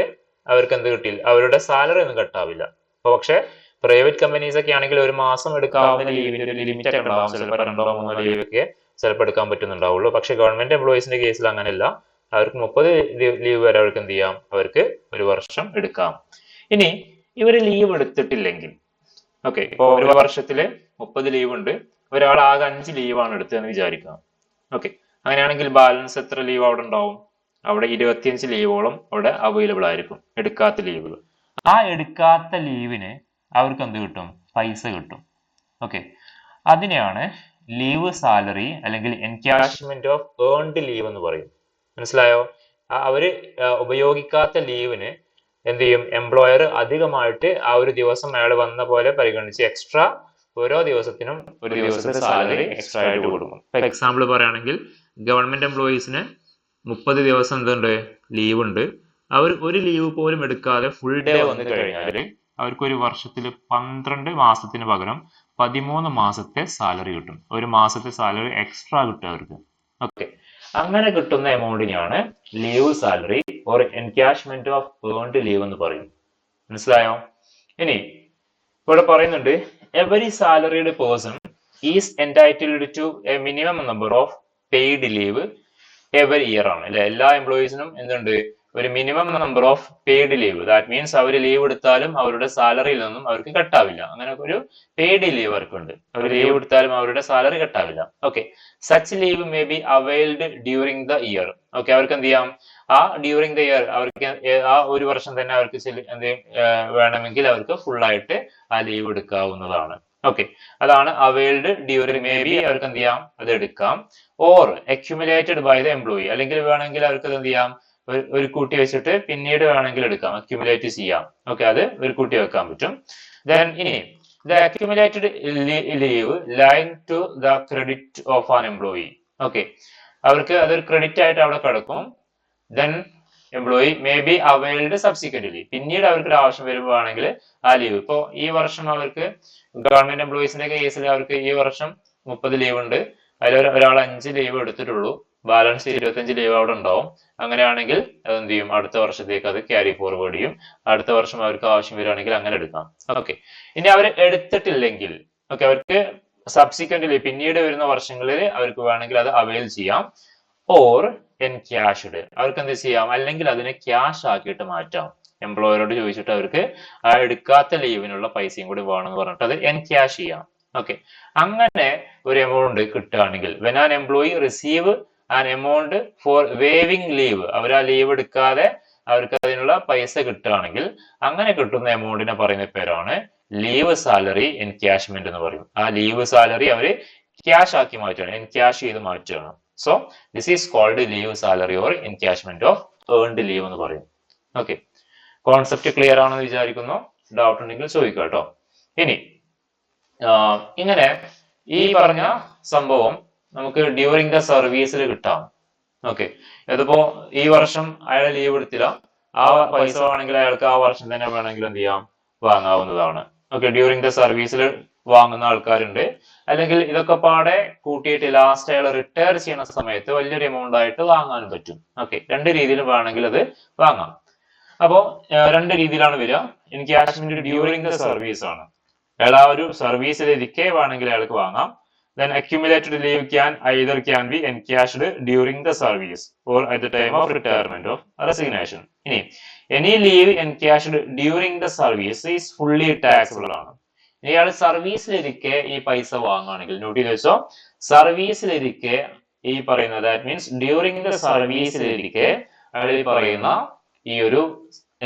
അവർക്ക് എന്ത് കിട്ടില്ല? അവരുടെ സാലറി ഒന്നും കട്ടാവില്ല. പക്ഷെ പ്രൈവറ്റ് കമ്പനീസ് ഒക്കെ ആണെങ്കിൽ ഒരു മാസം എടുക്കാവുന്ന ലീവിന്റെ ഒരു ലിമിറ്റ് ഒക്കെ ഉണ്ടാവും. ചിലപ്പോൾ 2-3 ലീവ് ഒക്കെ ചിലപ്പോൾ എടുക്കാൻ പറ്റുന്നുണ്ടാവുള്ളൂ. പക്ഷെ ഗവൺമെന്റ് എംപ്ലോയീസിന്റെ കേസിൽ അങ്ങനെയല്ല. അവർക്ക് 30 ലീവ് വരെ അവർക്ക് എന്ത് ചെയ്യാം? അവർക്ക് ഒരു വർഷം എടുക്കാം. ഇനി ഇവര് ലീവ് എടുത്തിട്ടില്ലെങ്കിൽ, ഓക്കെ, ഇപ്പൊ ഒരു വർഷത്തില് 30 ലീവ് ഉണ്ട്, ഒരാൾ ആകെ 5 ലീവാണ് എടുത്തതെന്ന് വിചാരിക്കാം. ഓക്കെ, അങ്ങനെയാണെങ്കിൽ ബാലൻസ് എത്ര ലീവ് അവിടെ ഉണ്ടാവും? അവിടെ 25 ലീവോളം അവിടെ അവൈലബിൾ ആയിരിക്കും, എടുക്കാത്ത ലീവുകൾ. ആ എടുക്കാത്ത ലീവിന് അവർക്ക് എന്ത് കിട്ടും? പൈസ കിട്ടും. ഓക്കെ, അതിനെയാണ് ലീവ് സാലറി അല്ലെങ്കിൽ എൻകാഷ്മെന്റ് ഓഫ് ഏൺഡ് ലീവ് എന്ന് പറയും. മനസ്സിലായോ? അവര് ഉപയോഗിക്കാത്ത ലീവിന് എന്ത് ചെയ്യും? എംപ്ലോയർ അധികമായിട്ട് ആ ഒരു ദിവസം അയാൾ വന്ന പോലെ പരിഗണിച്ച് എക്സ്ട്രാ ഓരോ ദിവസത്തിനും ഒരു ദിവസത്തെ സാലറി എക്സ്ട്രാ ആയിട്ട് കൊടുക്കും. ഇപ്പൊ എക്സാമ്പിൾ പറയുകയാണെങ്കിൽ ഗവൺമെന്റ് എംപ്ലോയീസിന് 30 ദിവസം എന്തുണ്ട്? ലീവ് ഉണ്ട്. അവർ ഒരു ലീവ് പോലും എടുക്കാതെ ഫുൾ ഡേ വന്നു കഴിഞ്ഞാൽ അവർക്ക് ഒരു വർഷത്തിൽ 12 മാസത്തിന് പകരം 13 മാസത്തെ സാലറി കിട്ടും. ഒരു മാസത്തെ സാലറി എക്സ്ട്രാ കിട്ടും അവർക്ക്. ഓക്കെ, അങ്ങനെ കിട്ടുന്ന എമൗണ്ടിനെയാണ് leave salary or encashment of earned leave എന്ന് പറയും. മനസ്സിലായോ? ഇനി ഇവിടെ പറയുന്നുണ്ട് every salaried person is entitled to a minimum number of paid leave every year ആണ് അല്ലെ? എല്ലാ എംപ്ലോയീസിനും എന്തുണ്ട്? ഒരു minimum number of paid leave. That means അവർ ലീവ് എടുത്താലും അവരുടെ സാലറിയിൽ നിന്നും അവർക്ക് കട്ടാവില്ല. അങ്ങനെ ഒരു പെയ്ഡ് ലീവ് അവർക്കുണ്ട്. അവർ ലീവ് എടുത്താലും അവരുടെ സാലറി കട്ടാവില്ല. Okay, such leave may be availed during the year. Okay, അവർക്ക് എന്ത് ചെയ്യാം? ആ ഡ്യൂറിംഗ് ദ ഇയർ അവർക്ക് ആ ഒരു വർഷം തന്നെ അവർക്ക് എന്ത് വേണമെങ്കിൽ അവർക്ക് ഫുൾ ആയിട്ട് ആ ലീവ് എടുക്കാവുന്നതാണ്. ഓക്കെ, അതാണ് അവൈൽഡ് ഡ്യൂറിംഗ്. മേ ബി അവർക്ക് എന്ത് ചെയ്യാം? അത് എടുക്കാം. Or accumulated by the employee, അല്ലെങ്കിൽ വേണമെങ്കിൽ അവർക്ക് എന്ത് ചെയ്യാം? ഒരു കൂട്ടി വെച്ചിട്ട് പിന്നീട് വേണമെങ്കിൽ എടുക്കാം, അക്യുമുലേറ്റ് ചെയ്യാം. ഓക്കെ, അത് ഒരു കൂട്ടി വെക്കാൻ പറ്റും. ദെൻ ഇനി the accumulated leave lying to the credit of an employee. Okay, അവർക്ക് അതൊരു ക്രെഡിറ്റ് ആയിട്ട് അവിടെ കിടക്കും. Then employee may be availed subsequently, പിന്നീട് അവർക്ക് ആവശ്യം വരുമ്പോഴാണെങ്കിൽ ആ ലീവ്. ഇപ്പോ ഈ വർഷം അവർക്ക് ഗവൺമെന്റ് എംപ്ലോയീസിന്റെ കേസിൽ അവർക്ക് ഈ വർഷം 30 ലീവ് ഉണ്ട്. അതിൽ ഒരാൾ 5 ലീവ് എടുത്തിട്ടുള്ളൂ. ബാലൻസ് 25 ലീവ് അവിടെ ഉണ്ടാവും. അങ്ങനെയാണെങ്കിൽ അതെന്ത് ചെയ്യും? അടുത്ത വർഷത്തേക്ക് അത് ക്യാരി ഫോർവേഡ് ചെയ്യും. അടുത്ത വർഷം അവർക്ക് ആവശ്യം വരികയാണെങ്കിൽ അങ്ങനെ എടുക്കാം. ഓക്കെ, ഇനി അവർ എടുത്തിട്ടില്ലെങ്കിൽ, ഓക്കെ, അവർക്ക് സബ്സിക്വന്റ്ലി പിന്നീട് വരുന്ന വർഷങ്ങളിൽ അവർക്ക് വേണമെങ്കിൽ അത് അവൈൽ ചെയ്യാം. ഓർ എൻകാഷ്ഡ്, അവർക്ക് എന്ത് ചെയ്യാം? അല്ലെങ്കിൽ അതിനെ ക്യാഷ് ആക്കിയിട്ട് മാറ്റാം. എംപ്ലോയറോട് ചോദിച്ചിട്ട് അവർക്ക് ആ എടുക്കാത്ത ലീവിനുള്ള പൈസയും കൂടി വേണമെന്ന് പറഞ്ഞിട്ട് അത് എൻകാഷ് ചെയ്യാം. ഓക്കെ, അങ്ങനെ ഒരു എമൗണ്ട് കിട്ടുകയാണെങ്കിൽ when an employee receive an amount for waiving leave, അവർ ആ ലീവ് എടുക്കാതെ അവർക്ക് അതിനുള്ള പൈസ കിട്ടുകയാണെങ്കിൽ അങ്ങനെ കിട്ടുന്ന എമൗണ്ടിനെ പറയുന്ന പേരാണ് ലീവ് സാലറി എൻകാഷ്മെന്റ് എന്ന് പറയും. ആ ലീവ് സാലറി അവര് ക്യാഷ് ആക്കി മാറ്റുകയാണ്, എൻകാഷ് ചെയ്ത് മാറ്റുകയാണ്. So this is called leave salary or encashment of earned leave എന്ന് പറയും. ഓക്കെ, കോൺസെപ്റ്റ് ക്ലിയർ ആണെന്ന് വിചാരിക്കുന്നു. ഡൗട്ട് ഉണ്ടെങ്കിൽ ചോദിക്കാം കേട്ടോ. ഇനി ഇങ്ങനെ ഈ പറഞ്ഞ സംഭവം നമുക്ക് ഡ്യൂറിംഗ് ദ സർവീസിൽ കിട്ടാം. ഓക്കെ, ഇതിപ്പോ ഈ വർഷം അയാൾ ലീവ് എടുത്തില്ല, ആ പൈസ വേണമെങ്കിൽ അയാൾക്ക് ആ വർഷം തന്നെ വേണമെങ്കിൽ എന്ത് ചെയ്യാം? വാങ്ങാവുന്നതാണ്. ഓക്കെ, ഡ്യൂറിംഗ് ദ സർവീസിൽ വാങ്ങുന്ന ആൾക്കാരുണ്ട്, അല്ലെങ്കിൽ ഇതൊക്കെ പാടെ കൂട്ടിയിട്ട് ലാസ്റ്റ് അയാൾ റിട്ടയർ ചെയ്യുന്ന സമയത്ത് വലിയൊരു എമൗണ്ട് ആയിട്ട് വാങ്ങാനും പറ്റും. ഓക്കെ, രണ്ട് രീതിയിൽ വേണമെങ്കിൽ അത് വാങ്ങാം. അപ്പോ രണ്ട് രീതിയിലാണ് വരിക. എൻകാഷ്മെന്റ് ഡ്യൂറിംഗ് ദ സർവീസ് ആണ്. അയാൾ ആ ഒരു സർവീസിലിരിക്കെ വേണമെങ്കിൽ അയാൾക്ക് വാങ്ങാം. Then accumulated leave can be encashed during the service or at the time of retirement of resignation. ഇനി any leave encashed during the service is fully taxable ആണ്. ഇയാൾ സർവീസിലിരിക്കെ ഈ പൈസ വാങ്ങുകയാണെങ്കിൽ, നോട്ട് ചെയ്ത് വെച്ചോ, സർവീസിലിരിക്കെ ഈ പറയുന്ന, ദാറ്റ് മീൻസ് ഡ്യൂറിംഗ് ദ സർവീസിലിരിക്കെ അയാൾ ഈ പറയുന്ന ഈ ഒരു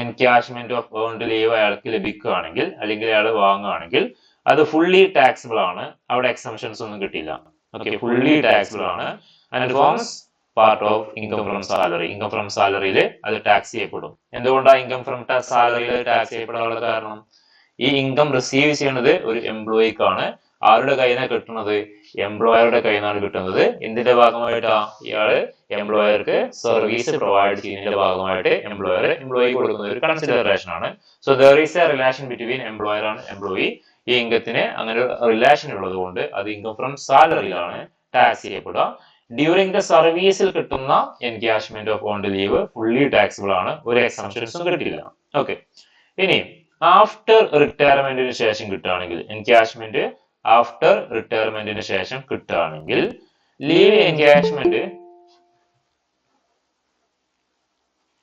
എൻകാഷ്മെന്റ് ഓഫ് ഏൺഡ് ലീവ് അയാൾക്ക് ലഭിക്കുകയാണെങ്കിൽ അല്ലെങ്കിൽ അയാൾ വാങ്ങുകയാണെങ്കിൽ അത് ഫുള്ളി ടാക്സിബിൾ ആണ്. അവിടെ എക്സംഷൻസ് ഒന്നും കിട്ടില്ല. ഓക്കെ, ഫുള്ളി ടാക്സിബിൾ ആണ് and forms part of income from salary. Income from സാലറിയിൽ അത് ടാക്സ് ചെയ്യപ്പെടും. എന്തുകൊണ്ടാണ് ഇൻകം ഫ്രം സാലറിയിൽ ടാക്സ് ചെയ്യപ്പെടാനുള്ള കാരണം? ഈ ഇൻകം റിസീവ് ചെയ്യുന്നത് ഒരു എംപ്ലോയിക്കാണ്. ആരുടെ കയ്യിൽ നിന്നാണ് കിട്ടുന്നത്? എംപ്ലോയറുടെ കയ്യിൽ നിന്നാണ് കിട്ടുന്നത്. എന്തിന്റെ ഭാഗമായിട്ടാ? ഇയാള് എംപ്ലോയർക്ക് സർവീസ് പ്രൊവൈഡ് ചെയ്യുന്നതിന്റെ ഭാഗമായിട്ട് എംപ്ലോയി കൊടുക്കുന്ന ഒരു കൺസിഡറേഷൻ ആണ്. So there is a relation between employer and employee. ഈ ഇൻകത്തിന് അങ്ങനെ ഒരു റിലേഷൻ ഉള്ളത് കൊണ്ട് അത് ഇൻകം ഫ്രം സാലറിയിലാണ് ടാക്സ് ചെയ്യപ്പെടുക. ഡ്യൂറിംഗ് ദ സർവീസിൽ കിട്ടുന്ന encashment of earned leave fully taxable ആണ്. ഒരു എക്സംഷൻസും കിട്ടില്ല. ഓക്കെ, ഇനി ആഫ്റ്റർ റിട്ടയർമെന്റിന് ശേഷം കിട്ടുകയാണെങ്കിൽ, എൻകാഷ്മെന്റ് ആഫ്റ്റർ റിട്ടയർമെന്റിന് ശേഷം കിട്ടുകയാണെങ്കിൽ leave encashment,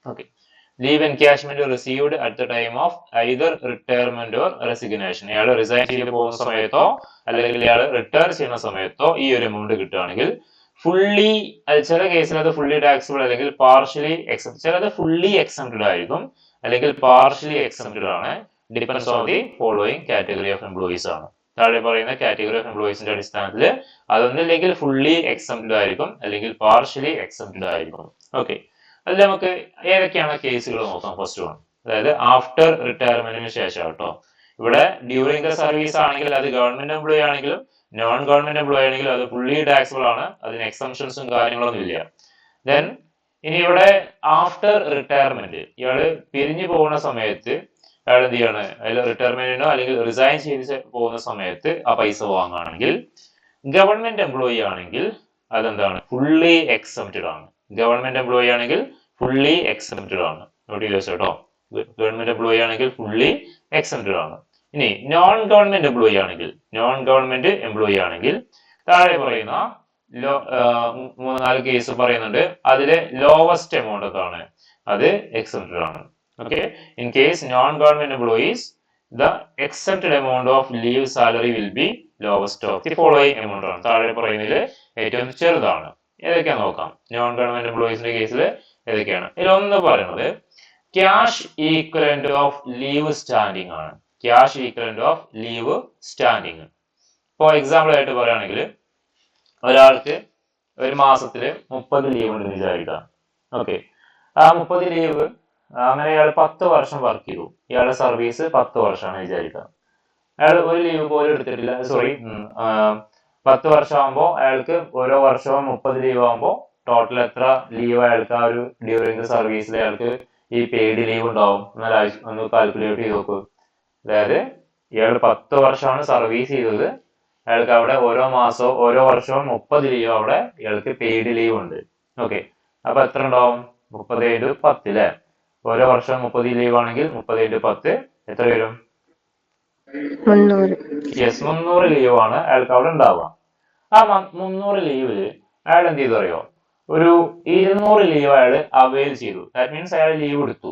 okay, leave encashment received at the time of either retirement or resignation. ഇയാൾ റിസൈൻ ചെയ്ത് പോകുന്ന സമയത്തോ അല്ലെങ്കിൽ ഇയാൾ റിട്ടയർ ചെയ്യുന്ന സമയത്തോ ഈ ഒരു എമൗണ്ട് കിട്ടുകയാണെങ്കിൽ ഫുള്ളി, ചില കേസിൽ അത് ഫുള്ളി ടാക്സിബിൾ അല്ലെങ്കിൽ പാർഷ്യലി എക്സംപ്റ്റ്, ചിലത് ഫുള്ളി എക്സംപ്റ്റഡ് ആയിരിക്കും അല്ലെങ്കിൽ പാർഷ്യലി എക്സംപ്റ്റഡ് ആണ്. Depends on the following category of employees ആണ്. താഴെ പറയുന്ന കാറ്റഗറി ഓഫ് എംപ്ലോയീസിന്റെ അടിസ്ഥാനത്തിൽ അതൊന്നില്ലെങ്കിൽ ഫുള്ളി എക്സംപ്റ്റഡ് ആയിരിക്കും അല്ലെങ്കിൽ പാർഷ്യലി എക്സംപ്റ്റഡ് ആയിരിക്കും. ഓക്കെ, അതിൽ നമുക്ക് ഏതൊക്കെയാണ് കേസുകൾ നോക്കാം. ഫസ്റ്റ് വൺ, അതായത് ആഫ്റ്റർ റിട്ടയർമെന്റിന് ശേഷം കേട്ടോ. ഇവിടെ ഡ്യൂറിംഗ് ദ സർവീസ് ആണെങ്കിൽ അത് ഗവൺമെന്റ് എംപ്ലോയി ആണെങ്കിലും നോൺ ഗവൺമെന്റ് എംപ്ലോയി ആണെങ്കിലും അത് ഫുള്ളി ടാക്സിബിൾ ആണ്. അതിന് എക്സംഷൻസും കാര്യങ്ങളൊന്നും ഇല്ല. ദെൻ ഇനി ഇവിടെ ആഫ്റ്റർ റിട്ടയർമെന്റ്, ഇയാള് പിരിഞ്ഞു പോകുന്ന സമയത്ത് അയാൾ എന്ത് ചെയ്യാണ്? അതിൽ റിട്ടയർമെന്റിനോ അല്ലെങ്കിൽ റിസൈൻ ചെയ്ത് പോകുന്ന സമയത്ത് ആ പൈസ വാങ്ങുകയാണെങ്കിൽ ഗവൺമെന്റ് എംപ്ലോയി ആണെങ്കിൽ അതെന്താണ്? ഫുള്ളി എക്സംപ്റ്റഡ് ആണ്. ഗവൺമെന്റ് എംപ്ലോയി ആണെങ്കിൽ ഫുള്ളി എക്സംപ്റ്റഡ് ആണ്. നോട്ട് ചെയ്ത് കേട്ടോ, ഗവൺമെന്റ് എംപ്ലോയി ആണെങ്കിൽ ഫുള്ളി എക്സംപ്റ്റഡ് ആണ്. ഇനി നോൺ ഗവൺമെന്റ് എംപ്ലോയി ആണെങ്കിൽ താഴെ പറയുന്ന 3-4 കേസ് പറയുന്നുണ്ട്. അതിലെ ലോവസ്റ്റ് എമൗണ്ട് ഒക്കെ അത് എക്സംപ്റ്റഡ് ആണ്. Okay, in case non-government employees, the exempted amount of leave salary will be lowest of the following amount ആണ്. താഴെ പറയുന്നതിൽ ഏറ്റവും ചെറുതാണ്. ഏതൊക്കെയാണ് നോക്കാം. നോൺ ഗവൺമെന്റ് എംപ്ലോയീസിന്റെ കേസിൽ ഏതൊക്കെയാണ്? ഇതിലൊന്ന് പറയുന്നത് cash equivalent of leave standing ആണ്. Cash equivalent of leave standing. For example ആയിട്ട് പറയുകയാണെങ്കിൽ ഒരാൾക്ക് ഒരു മാസത്തില് 30 ലീവ് ഉണ്ടെന്ന് വിചാരിക്കാം. ഓക്കെ, ആ 30 ലീവ് അങ്ങനെ അയാൾ 10 വർഷം വർക്ക് ചെയ്തു. ഇയാളുടെ സർവീസ് 10 വർഷമാണ് വിചാരിക്കുക. അയാൾ ഒരു ലീവ് പോലും എടുത്തിട്ടില്ല. 10 വർഷം ആകുമ്പോൾ അയാൾക്ക് ഓരോ വർഷവും 30 ലീവ് ആകുമ്പോൾ ടോട്ടൽ എത്ര ലീവ് അയാൾക്ക് ആ ഒരു ഡ്യൂറിംഗ് ദ സർവീസിൽ അയാൾക്ക് ഈ പെയ്ഡ് ലീവ് ഉണ്ടാവും? ഒന്ന് കാൽക്കുലേറ്റ് ചെയ്ത് നോക്ക്. അതായത് ഇയാൾ 10 വർഷമാണ് സർവീസ് ചെയ്തത്. അയാൾക്ക് അവിടെ ഓരോ മാസവും ഓരോ വർഷവും 30 ലീവ് അവിടെ ഇയാൾക്ക് പെയ്ഡ് ലീവ് ഉണ്ട്. ഓക്കെ, അപ്പൊ എത്ര ഉണ്ടാവും? 30 × 10 അല്ലേ? ഓരോ വർഷം 30 ലീവ് ആണെങ്കിൽ 30 × 10 എത്ര വരും? 300. യെസ്, 300 ലീവ് ആണ് അയാൾക്ക് അവിടെ ഉണ്ടാവുക. ആ 300 ലീവില് അയാൾ എന്ത് ചെയ്തു അറിയോ? ഒരു 200 ലീവ് അയാൾ അവൈൽ ചെയ്തു. ദാറ്റ് മീൻസ് അയാൾ ലീവ് എടുത്തു.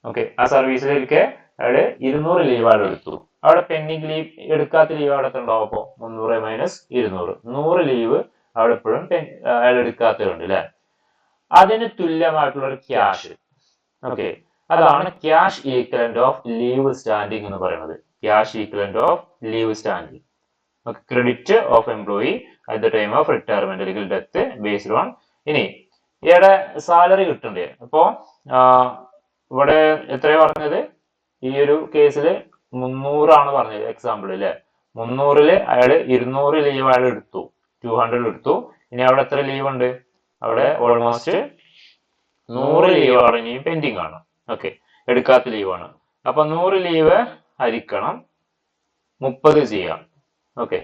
ഓക്കെ, ആ സർവീസിലേക്ക് അയാൾ 200 ലീവ് അയാൾ എടുത്തു. അവിടെ പെൻഡിങ് ലീവ് എടുക്കാത്ത ലീവ് അവിടെ ഉണ്ടാവും. അപ്പോ 300 - 200, 100 ലീവ് അവിടെ എപ്പോഴും അയാൾ എടുക്കാത്തതുണ്ട് അല്ലെ? അതിന് തുല്യമായിട്ടുള്ള ഒരു ക്യാഷ്. ഓക്കെ, അതാണ് cash equivalent of leave standing എന്ന് പറയുന്നത്. Cash equivalent of leave standing. Credit of employee at the time of retirement അല്ലെങ്കിൽ ഡെത്ത് ബേസ്ഡ് ഓൺ. ഇനി ഇയാളുടെ സാലറി കിട്ടണ്ടേ? അപ്പോ ഇവിടെ എത്രയാ പറഞ്ഞത്? ഈ ഒരു കേസിൽ 300 ആണ് പറഞ്ഞത് എക്സാമ്പിൾ അല്ലെ? 300-ല് അയാള് 200 ലീവ് അയാൾ എടുത്തു, 200 എടുത്തു. ഇനി അവിടെ എത്ര ലീവ് ഉണ്ട്? അവിടെ ഓൾമോസ്റ്റ് 100 ലീവ് ആണ് ഇനിയും പെൻഡിങ് ആണ്. ഓക്കെ, എടുക്കാത്ത ലീവാണ്. അപ്പൊ 100 ലീവ് ഹരിക്കണം 30 ചെയ്യാം. ഓക്കെ,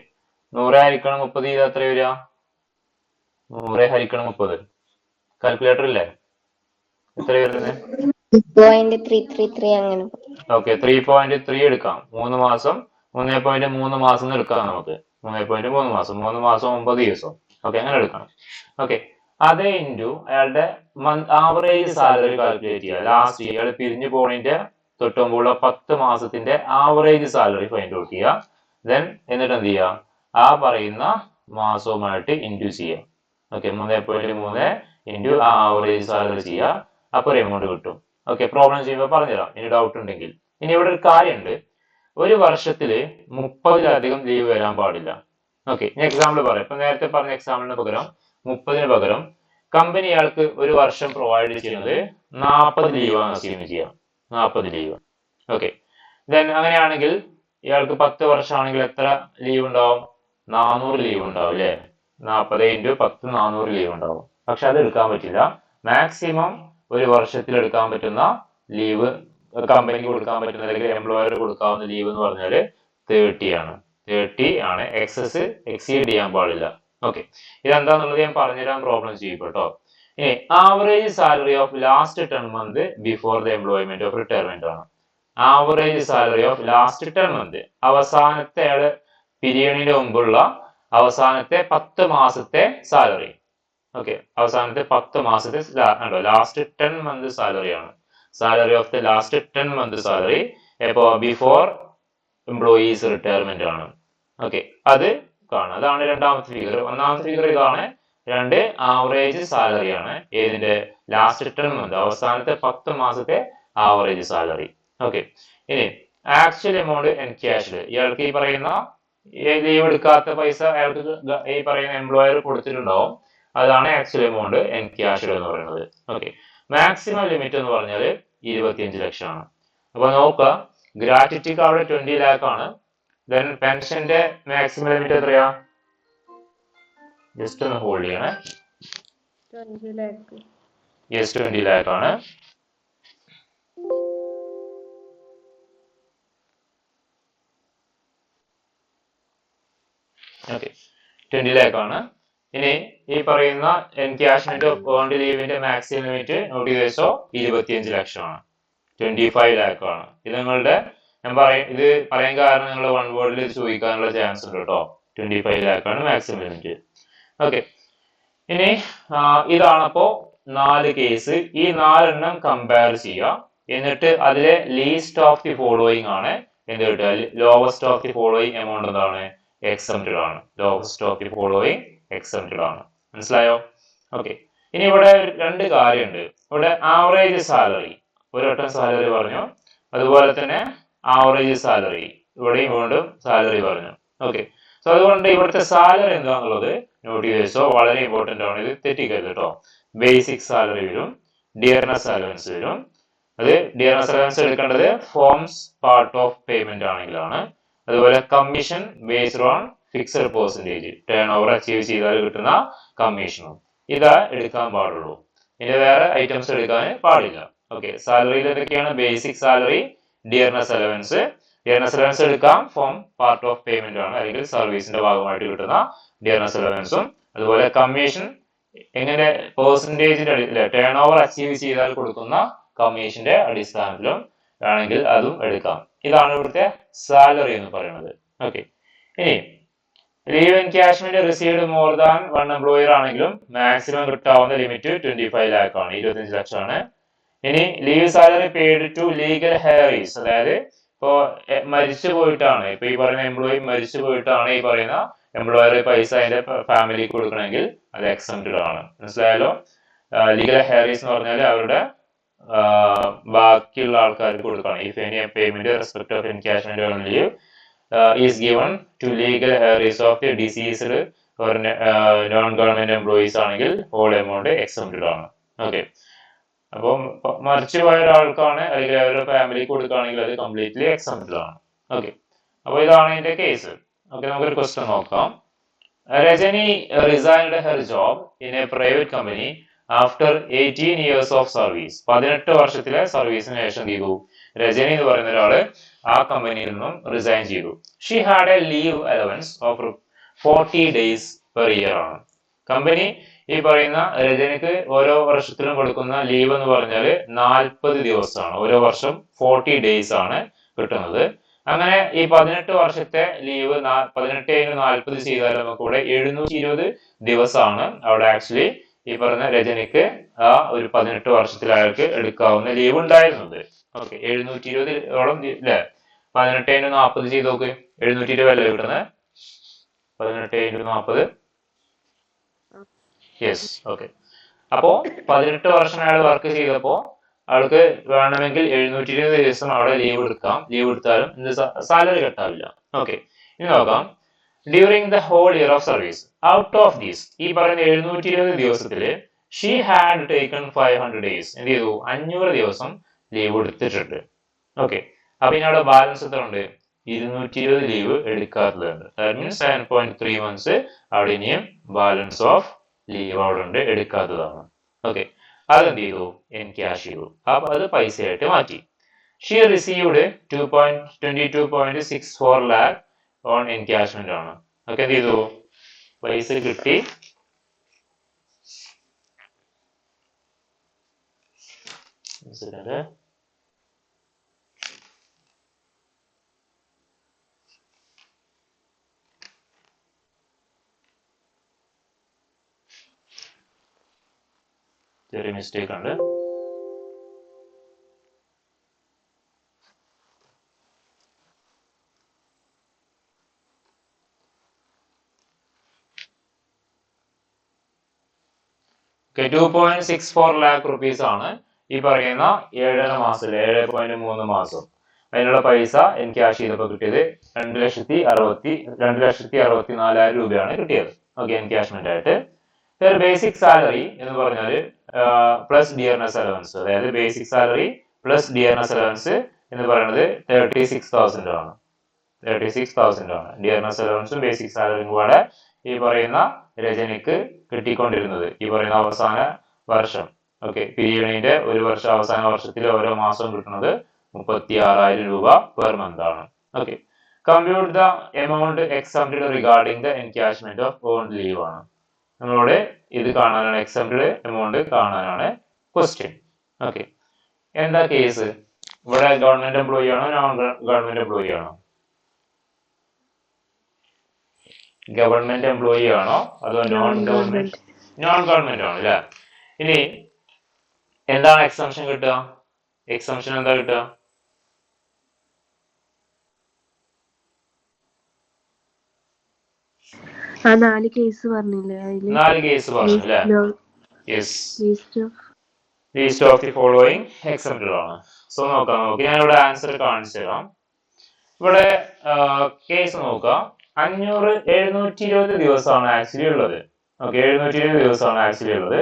100 ഹരിക്കണം 30 ചെയ്താൽ എത്ര വരിക? 100 ഹരിക്കണം 30. കാൽക്കുലേറ്റർ ഇല്ലേ? എത്ര വരുന്നത്? 0.333 അങ്ങനെ. ഓക്കെ, 3.3 എടുക്കാം. 3 മാസം 3.3 മാസം എടുക്കാം നമുക്ക്. 3.3 മാസം, 3 മാസം 9 ദിവസം. ഓക്കെ, അങ്ങനെ എടുക്കണം. ഓക്കെ, അതേ ഇൻറ്റു അയാളുടെ ആവറേജ് സാലറി കാൽക്കുലേറ്റ് ചെയ്യുക. ലാസ്റ്റ് ഇയാൾ പിരിഞ്ഞു പോണതിന്റെ തൊട്ടുമുമ്പുള്ള 10 മാസത്തിന്റെ ആവറേജ് സാലറി ഫൈൻഡ് ഔട്ട് ചെയ്യുക. ദെൻ എന്നിട്ട് എന്ത് ചെയ്യുക? ആ പറയുന്ന മാസവുമായിട്ട് ഇൻഡ്യൂസ് ചെയ്യുക. ഓക്കെ, 3.3 ഇൻറ്റു ആ ആവറേജ് സാലറി ചെയ്യുക. അപ്പോൾ ഒരു എമൗണ്ട് കിട്ടും. ഓക്കെ, പ്രോബ്ലം ചെയ്യുമ്പോൾ പറഞ്ഞുതരാം ഇനി ഡൗട്ട് ഉണ്ടെങ്കിൽ. ഇനി ഇവിടെ ഒരു കാര്യമുണ്ട്, ഒരു വർഷത്തില് 30-ലധികം ലീവ് വരാൻ പാടില്ല. ഓക്കെ, ഞാൻ എക്സാമ്പിൾ പറയാം. ഇപ്പൊ നേരത്തെ പറഞ്ഞ എക്സാമ്പിളിന് പകരം 30-ന് പകരം കമ്പനി ഇയാൾക്ക് ഒരു വർഷം പ്രൊവൈഡ് ചെയ്യുന്നത് 40 ലീവാണ് അസ്യൂം ചെയ്യാം. 40 ലീവ്. ഓക്കെ, ദെൻ അങ്ങനെയാണെങ്കിൽ ഇയാൾക്ക് 10 വർഷമാണെങ്കിൽ എത്ര ലീവ് ഉണ്ടാവും? 400 ലീവ് ഉണ്ടാവും അല്ലേ? 40 × 10 400 ലീവ് ഉണ്ടാവും. പക്ഷെ അത് എടുക്കാൻ പറ്റില്ല. മാക്സിമം ഒരു വർഷത്തിൽ എടുക്കാൻ പറ്റുന്ന ലീവ്, കമ്പനിക്ക് കൊടുക്കാൻ പറ്റുന്ന അല്ലെങ്കിൽ എംപ്ലോയർ കൊടുക്കാവുന്ന ലീവ് എന്ന് പറഞ്ഞാൽ 30 ആണ്. 30 ആണ്. എക്സസ് എക്സീഡ് ചെയ്യാൻ പാടില്ല. ഓക്കെ, ഇതെന്താന്നുള്ളത് ഞാൻ പറഞ്ഞുതരാൻ പ്രോബ്ലം ചെയ്യും കേട്ടോ. ഇനി average salary of last 10 month before the employment of retirement ആണ്. Average salary of last 10 month, അവസാനത്തെ പീരിയഡിന് മുമ്പുള്ള അവസാനത്തെ 10 മാസത്തെ സാലറി. ഓക്കെ, അവസാനത്തെ 10 മാസത്തെ ലാസ്റ്റ് 10 മന്ത് സാലറി ആണ്. Salary of the last 10 month salary എപ്പോ? ബിഫോർ എംപ്ലോയീസ് റിട്ടയർമെന്റ് ആണ്. ഓക്കെ, അത് കാണാം. അതാണ് രണ്ടാമത്തെ ഫിഗർ. ഒന്നാമത്തെ ഫിഗർ ഇതാണ്. 2 ആവറേജ് സാലറി ആണ്. ഏതിന്റെ? ലാസ്റ്റ് 10 മന്ത്, അവസാനത്തെ 10 മാസത്തെ ആവറേജ് സാലറി. ഓക്കെ, ഇനി ആക്ച്വൽ എമൗണ്ട് എൻക്യാഷ്ഡ്. ഇയാൾക്ക് ഈ പറയുന്ന ലീവ് എടുക്കാത്ത പൈസ അയാൾക്ക് ഈ പറയുന്ന എംപ്ലോയർ കൊടുത്തിട്ടുണ്ടാവും. അതാണ് ആക്ച്വൽ എമൗണ്ട് എൻക്യാഷ്ഡ് എന്ന് പറയുന്നത്. ഓക്കെ, മാക്സിമം ലിമിറ്റ് എന്ന് പറഞ്ഞാൽ 25 ലക്ഷമാണ്. അപ്പൊ നോക്കുക, ഗ്രാറ്റുറ്റിക്ക് അവിടെ 20 ലാക്ക് ആണ്. ദെൻ പെൻഷന്റെ മാക്സിമം ലിമിറ്റ് എത്രയാ? ജസ്റ്റ് ഒന്ന് ഹോൾഡ് ചെയ്യണേ. 20 lakh. യെസ്, 20 ലാക്ക് ആണ്. ഓക്കെ, 20 ലാക്ക് ആണ്. ഇനി ഈ പറയുന്ന എൻക്യാഷ്മെന്റ് ഓഫ് ഏൺഡ് ലീവിന്റെ മാക്സിമം ലിമിറ്റ് നോട്ട് ചെയ്ത് വെച്ചോ, 25 ലക്ഷമാണ്. 25 ലാക്ക് ആണ്. ഇത് നിങ്ങളുടെ, ഇത് പറയാൻ കാരണം നിങ്ങൾ വൺ വേർഡിൽ ചോദിക്കാനുള്ള ചാൻസ് ഉണ്ട് കേട്ടോ. 25 ലാക്ക് ആണ് മാക്സിമം ലിമിറ്റ്. ഓക്കെ, ഇനി ഇതാണപ്പോ 4 കേസ്. ഈ 4 കമ്പയർ ചെയ്യുക. എന്നിട്ട് അതിലെ ലീസ്റ്റ് ഓഫ് ദി ഫോളോയിങ് ആണ് എന്ത് കിട്ടുക? Lowest of the following amount എന്താണ്? എക്സംപ്റ്റഡ് ആണ്. Lowest of the following exempted ആണ്. മനസ്സിലായോ? ഓക്കെ, ഇനി ഇവിടെ 2 കാര്യമുണ്ട്. ഇവിടെ ആവറേജ് സാലറി, ഒരു വട്ടം സാലറി പറഞ്ഞു. അതുപോലെ തന്നെ ആവറേജ് സാലറി, ഇവിടെയും വീണ്ടും സാലറി പറഞ്ഞു. ഓക്കെ, സോ അതുകൊണ്ട് ഇവിടുത്തെ സാലറി എന്താണെന്നുള്ളത് നോട്ട് ചെയ്ത് വെച്ചോ. വളരെ ഇമ്പോർട്ടന്റ് ആണ്. ഇത് തെറ്റിക്കരുത് കേട്ടോ. ബേസിക് സാലറി വരും, ഡിയർനെസ് അലവൻസ് വരും. അത് ഡിയർനെസ് അലവൻസ് എടുക്കേണ്ടത് ഫോംസ് പാർട്ട് ഓഫ് പേയ്മെന്റ് ആണെങ്കിലാണ്. അതുപോലെ commission based on fixed percentage, turn over achieve ചെയ്താൽ കിട്ടുന്ന കമ്മീഷനും ഇതാ എടുക്കാൻ പാടുള്ളൂ. ഇനി വേറെ ഐറ്റംസ് എടുക്കാൻ പാടില്ല. ഓക്കെ, സാലറിയിൽ എന്തൊക്കെയാണ്? Basic salary, dearness allowance. Dearness allowance എടുക്കാം, ഫോം പാർട്ട് ഓഫ് പേയ്മെന്റ് ആണ്, അല്ലെങ്കിൽ സർവീസിന്റെ ഭാഗമായിട്ട് കിട്ടുന്ന ഡിയർനെസ് അലവൻസും. അതുപോലെ കമ്മീഷൻ എങ്ങനെ? പെർസെന്റേജിന്റെ ടേൺ ഓവർ അച്ചീവ് ചെയ്താൽ കൊടുക്കുന്ന കമ്മീഷന്റെ അടിസ്ഥാനത്തിലും വേണമെങ്കിൽ അതും എടുക്കാം. ഇതാണ് ഇവിടുത്തെ സാലറി എന്ന് പറയുന്നത്. ഓക്കെ, ഇനി leave encashment received more than 1 employer ആണെങ്കിലും മാക്സിമം കിട്ടാവുന്ന ലിമിറ്റ് 25 ലാക്ക് ആണ്, 25 ലക്ഷമാണ്. ഇനി leave salary paid to legal heirs, അതായത് ഇപ്പോ മരിച്ചു പോയിട്ടാണ്, ഇപ്പൊ ഈ പറയുന്ന എംപ്ലോയി മരിച്ചു പോയിട്ടാണ് ഈ പറയുന്ന എംപ്ലോയർ പൈസ അതിന്റെ ഫാമിലിക്ക് കൊടുക്കണമെങ്കിൽ അത് എക്സംപ്റ്റഡ് ആണ്. മനസ്സിലായാലോ? ലീഗൽ ഹെയറീസ് എന്ന് പറഞ്ഞാൽ അവരുടെ ബാക്കിയുള്ള ആൾക്കാർക്ക് കൊടുക്കണം. If any payment respect of encashment on leave is given to legal heirs of the deceased or non government employees ആണെങ്കിൽ ഹോൾ എമൗണ്ട് എക്സംപ്റ്റഡ് ആണ്. ഓക്കെ, അപ്പം മരിച്ചുപോയ ഒരാൾക്കാണ് അല്ലെങ്കിൽ അവരുടെ ഫാമിലിക്ക് കൊടുക്കുകയാണെങ്കിൽ അത് കംപ്ലീറ്റ്ലി എക്സംപ്റ്റഡ് ആണ്. ഓക്കെ, അപ്പൊ ഇതാണ് ഇതിന്റെ കേസ്. ഓക്കെ, നമുക്കൊരു ക്വസ്റ്റ്യൻ നോക്കാം. Rajani resigned her job in a private company after 18 years of service. 18 വർഷത്തിലെ സർവീസിന് ശേഷം ചെയ്തു രജനി എന്ന് പറയുന്ന ഒരാള് ആ കമ്പനിയിൽ നിന്നും റിസൈൻ ചെയ്തു. She had A leave allowance of 40 days per year ആണ്. കമ്പനി ഈ പറയുന്ന രജനിക്ക് ഓരോ വർഷത്തിലും കൊടുക്കുന്ന ലീവ് എന്ന് പറഞ്ഞാൽ 40 ദിവസമാണ്. ഓരോ വർഷം 40 days ആണ് കിട്ടുന്നത്. അങ്ങനെ ഈ 18 വർഷത്തെ ലീവ് 18/40 ചെയ്താൽ നമുക്ക് ഇവിടെ 720 ദിവസമാണ് അവിടെ ആക്ച്വലി ഈ പറഞ്ഞ രജനിക്ക് ആ ഒരു 18 വർഷത്തിൽ അയാൾക്ക് എടുക്കാവുന്ന ലീവ് ഉണ്ടായിരുന്നത്. ഓക്കെ, 720ഓളം അല്ലെ? 18/40 ചെയ്ത് നോക്ക്, 720 അല്ലേ കിട്ടുന്നത്? 18/40. Yes, okay. അപ്പോ 18 വർഷം അയാൾ വർക്ക് ചെയ്തപ്പോ ആൾക്ക് വേണമെങ്കിൽ 720 ദിവസം അവിടെ ലീവ് എടുക്കാം. ലീവ് എടുത്താലും സാലറി കട്ടാവില്ല. ഓക്കെ, ഇനി നോക്കാം. During the whole year of service, out of these ഈ പറയുന്ന 720 ദിവസത്തില് ഷീ ഹാഡ് ടേക്കൺ 500 days. എന്ത് ചെയ്തു? 500 ദിവസം ലീവ് എടുത്തിട്ടുണ്ട്. ഓക്കെ, അപ്പൊ ഇനി അവിടെ ബാലൻസ് എത്ര ഉണ്ട്? 220 ലീവ് എടുക്കാത്തതുണ്ട്. ദാറ്റ് മീൻസ് 7.3 months അവിടെ ഇനിയും ബാലൻസ് ഓഫ് ലീവ് അവിടെ ഉണ്ട്, എടുക്കാത്തതാണ്. ഓക്കെ, അതെന്ത് ചെയ്തു? എൻ ക്യാഷ് ചെയ്തു. അപ്പൊ അത് പൈസയായിട്ട് മാറ്റി. She received 22.64 lakh on encashment ആണ്. ഓക്കെ, എന്ത് ചെയ്തു? പൈസ കിട്ടി. ചെറിയ മിസ്റ്റേക്ക് ഉണ്ട്. ഓക്കെ, 2.64 lakh rupees ആണ് ഈ പറയുന്ന 7.5 മാസം, 7.3 മാസം അതിനുള്ള പൈസ എനിക്ക് ക്യാഷ് ചെയ്തപ്പോൾ കിട്ടിയത് 2,64,000 രൂപയാണ് കിട്ടിയത്. ഓക്കെ, എൻകാഷ്മെന്റ് ആയിട്ട്. ബേസിക് സാലറി എന്ന് പറഞ്ഞാൽ പ്ലസ് ഡിയർനെസ് അലവൻസ്, അതായത് basic salary plus dearness allowance എന്ന് പറയുന്നത് 36,000 ആണ്. 36,000 ആണ് ഡിയർനെസ് അലവൻസും ബേസിക് സാലറിയും കൂടെ ഈ പറയുന്ന രജനിക്ക് കിട്ടിക്കൊണ്ടിരുന്നത് ഈ പറയുന്ന അവസാന വർഷം. ഓക്കെ, പീരീഡിന്റെ ഒരു വർഷം, അവസാന വർഷത്തിൽ ഓരോ മാസവും കിട്ടുന്നത് 36,000 രൂപ പെർ മന്ത് ആണ്. Okay, compute the amount exempted regarding the encashment of earned leave ആണ്. നമ്മളോട് ഇത് കാണാനാണ്, എക്സംപ്റ്റഡ് എമൗണ്ട് കാണാനാണ് ക്വസ്റ്റ്യൻ. ഓക്കെ, എന്താ കേസ്? ഇവിടെ ഗവൺമെന്റ് എംപ്ലോയി ആണോ നോൺ ഗവൺമെന്റ് എംപ്ലോയി ആണോ? ഗവൺമെന്റ് എംപ്ലോയി ആണോ അതോ നോൺ ഗവൺമെന്റ്? നോൺ ഗവൺമെന്റ് ആണ് അല്ലെ? ഇനി എന്താണ് എക്സംഷൻ കിട്ടുക? എക്സംഷൻ എന്താ കിട്ടുക? നാല് കേസ് പറഞ്ഞില്ലേ? 4 കേസ് പറഞ്ഞു അല്ലെ? Yes, least of the following exempted ആണ്. സോ നോക്കാം, ഞാൻ ഇവിടെ ആൻസർ കാണിച്ചു തരാം. ഇവിടെ കേസ് നോക്കാം. 720 ദിവസമാണ് ആക്ച്വലി ഉള്ളത്. ഓക്കെ, 720 ദിവസമാണ് ആക്ച്വലി ഉള്ളത്.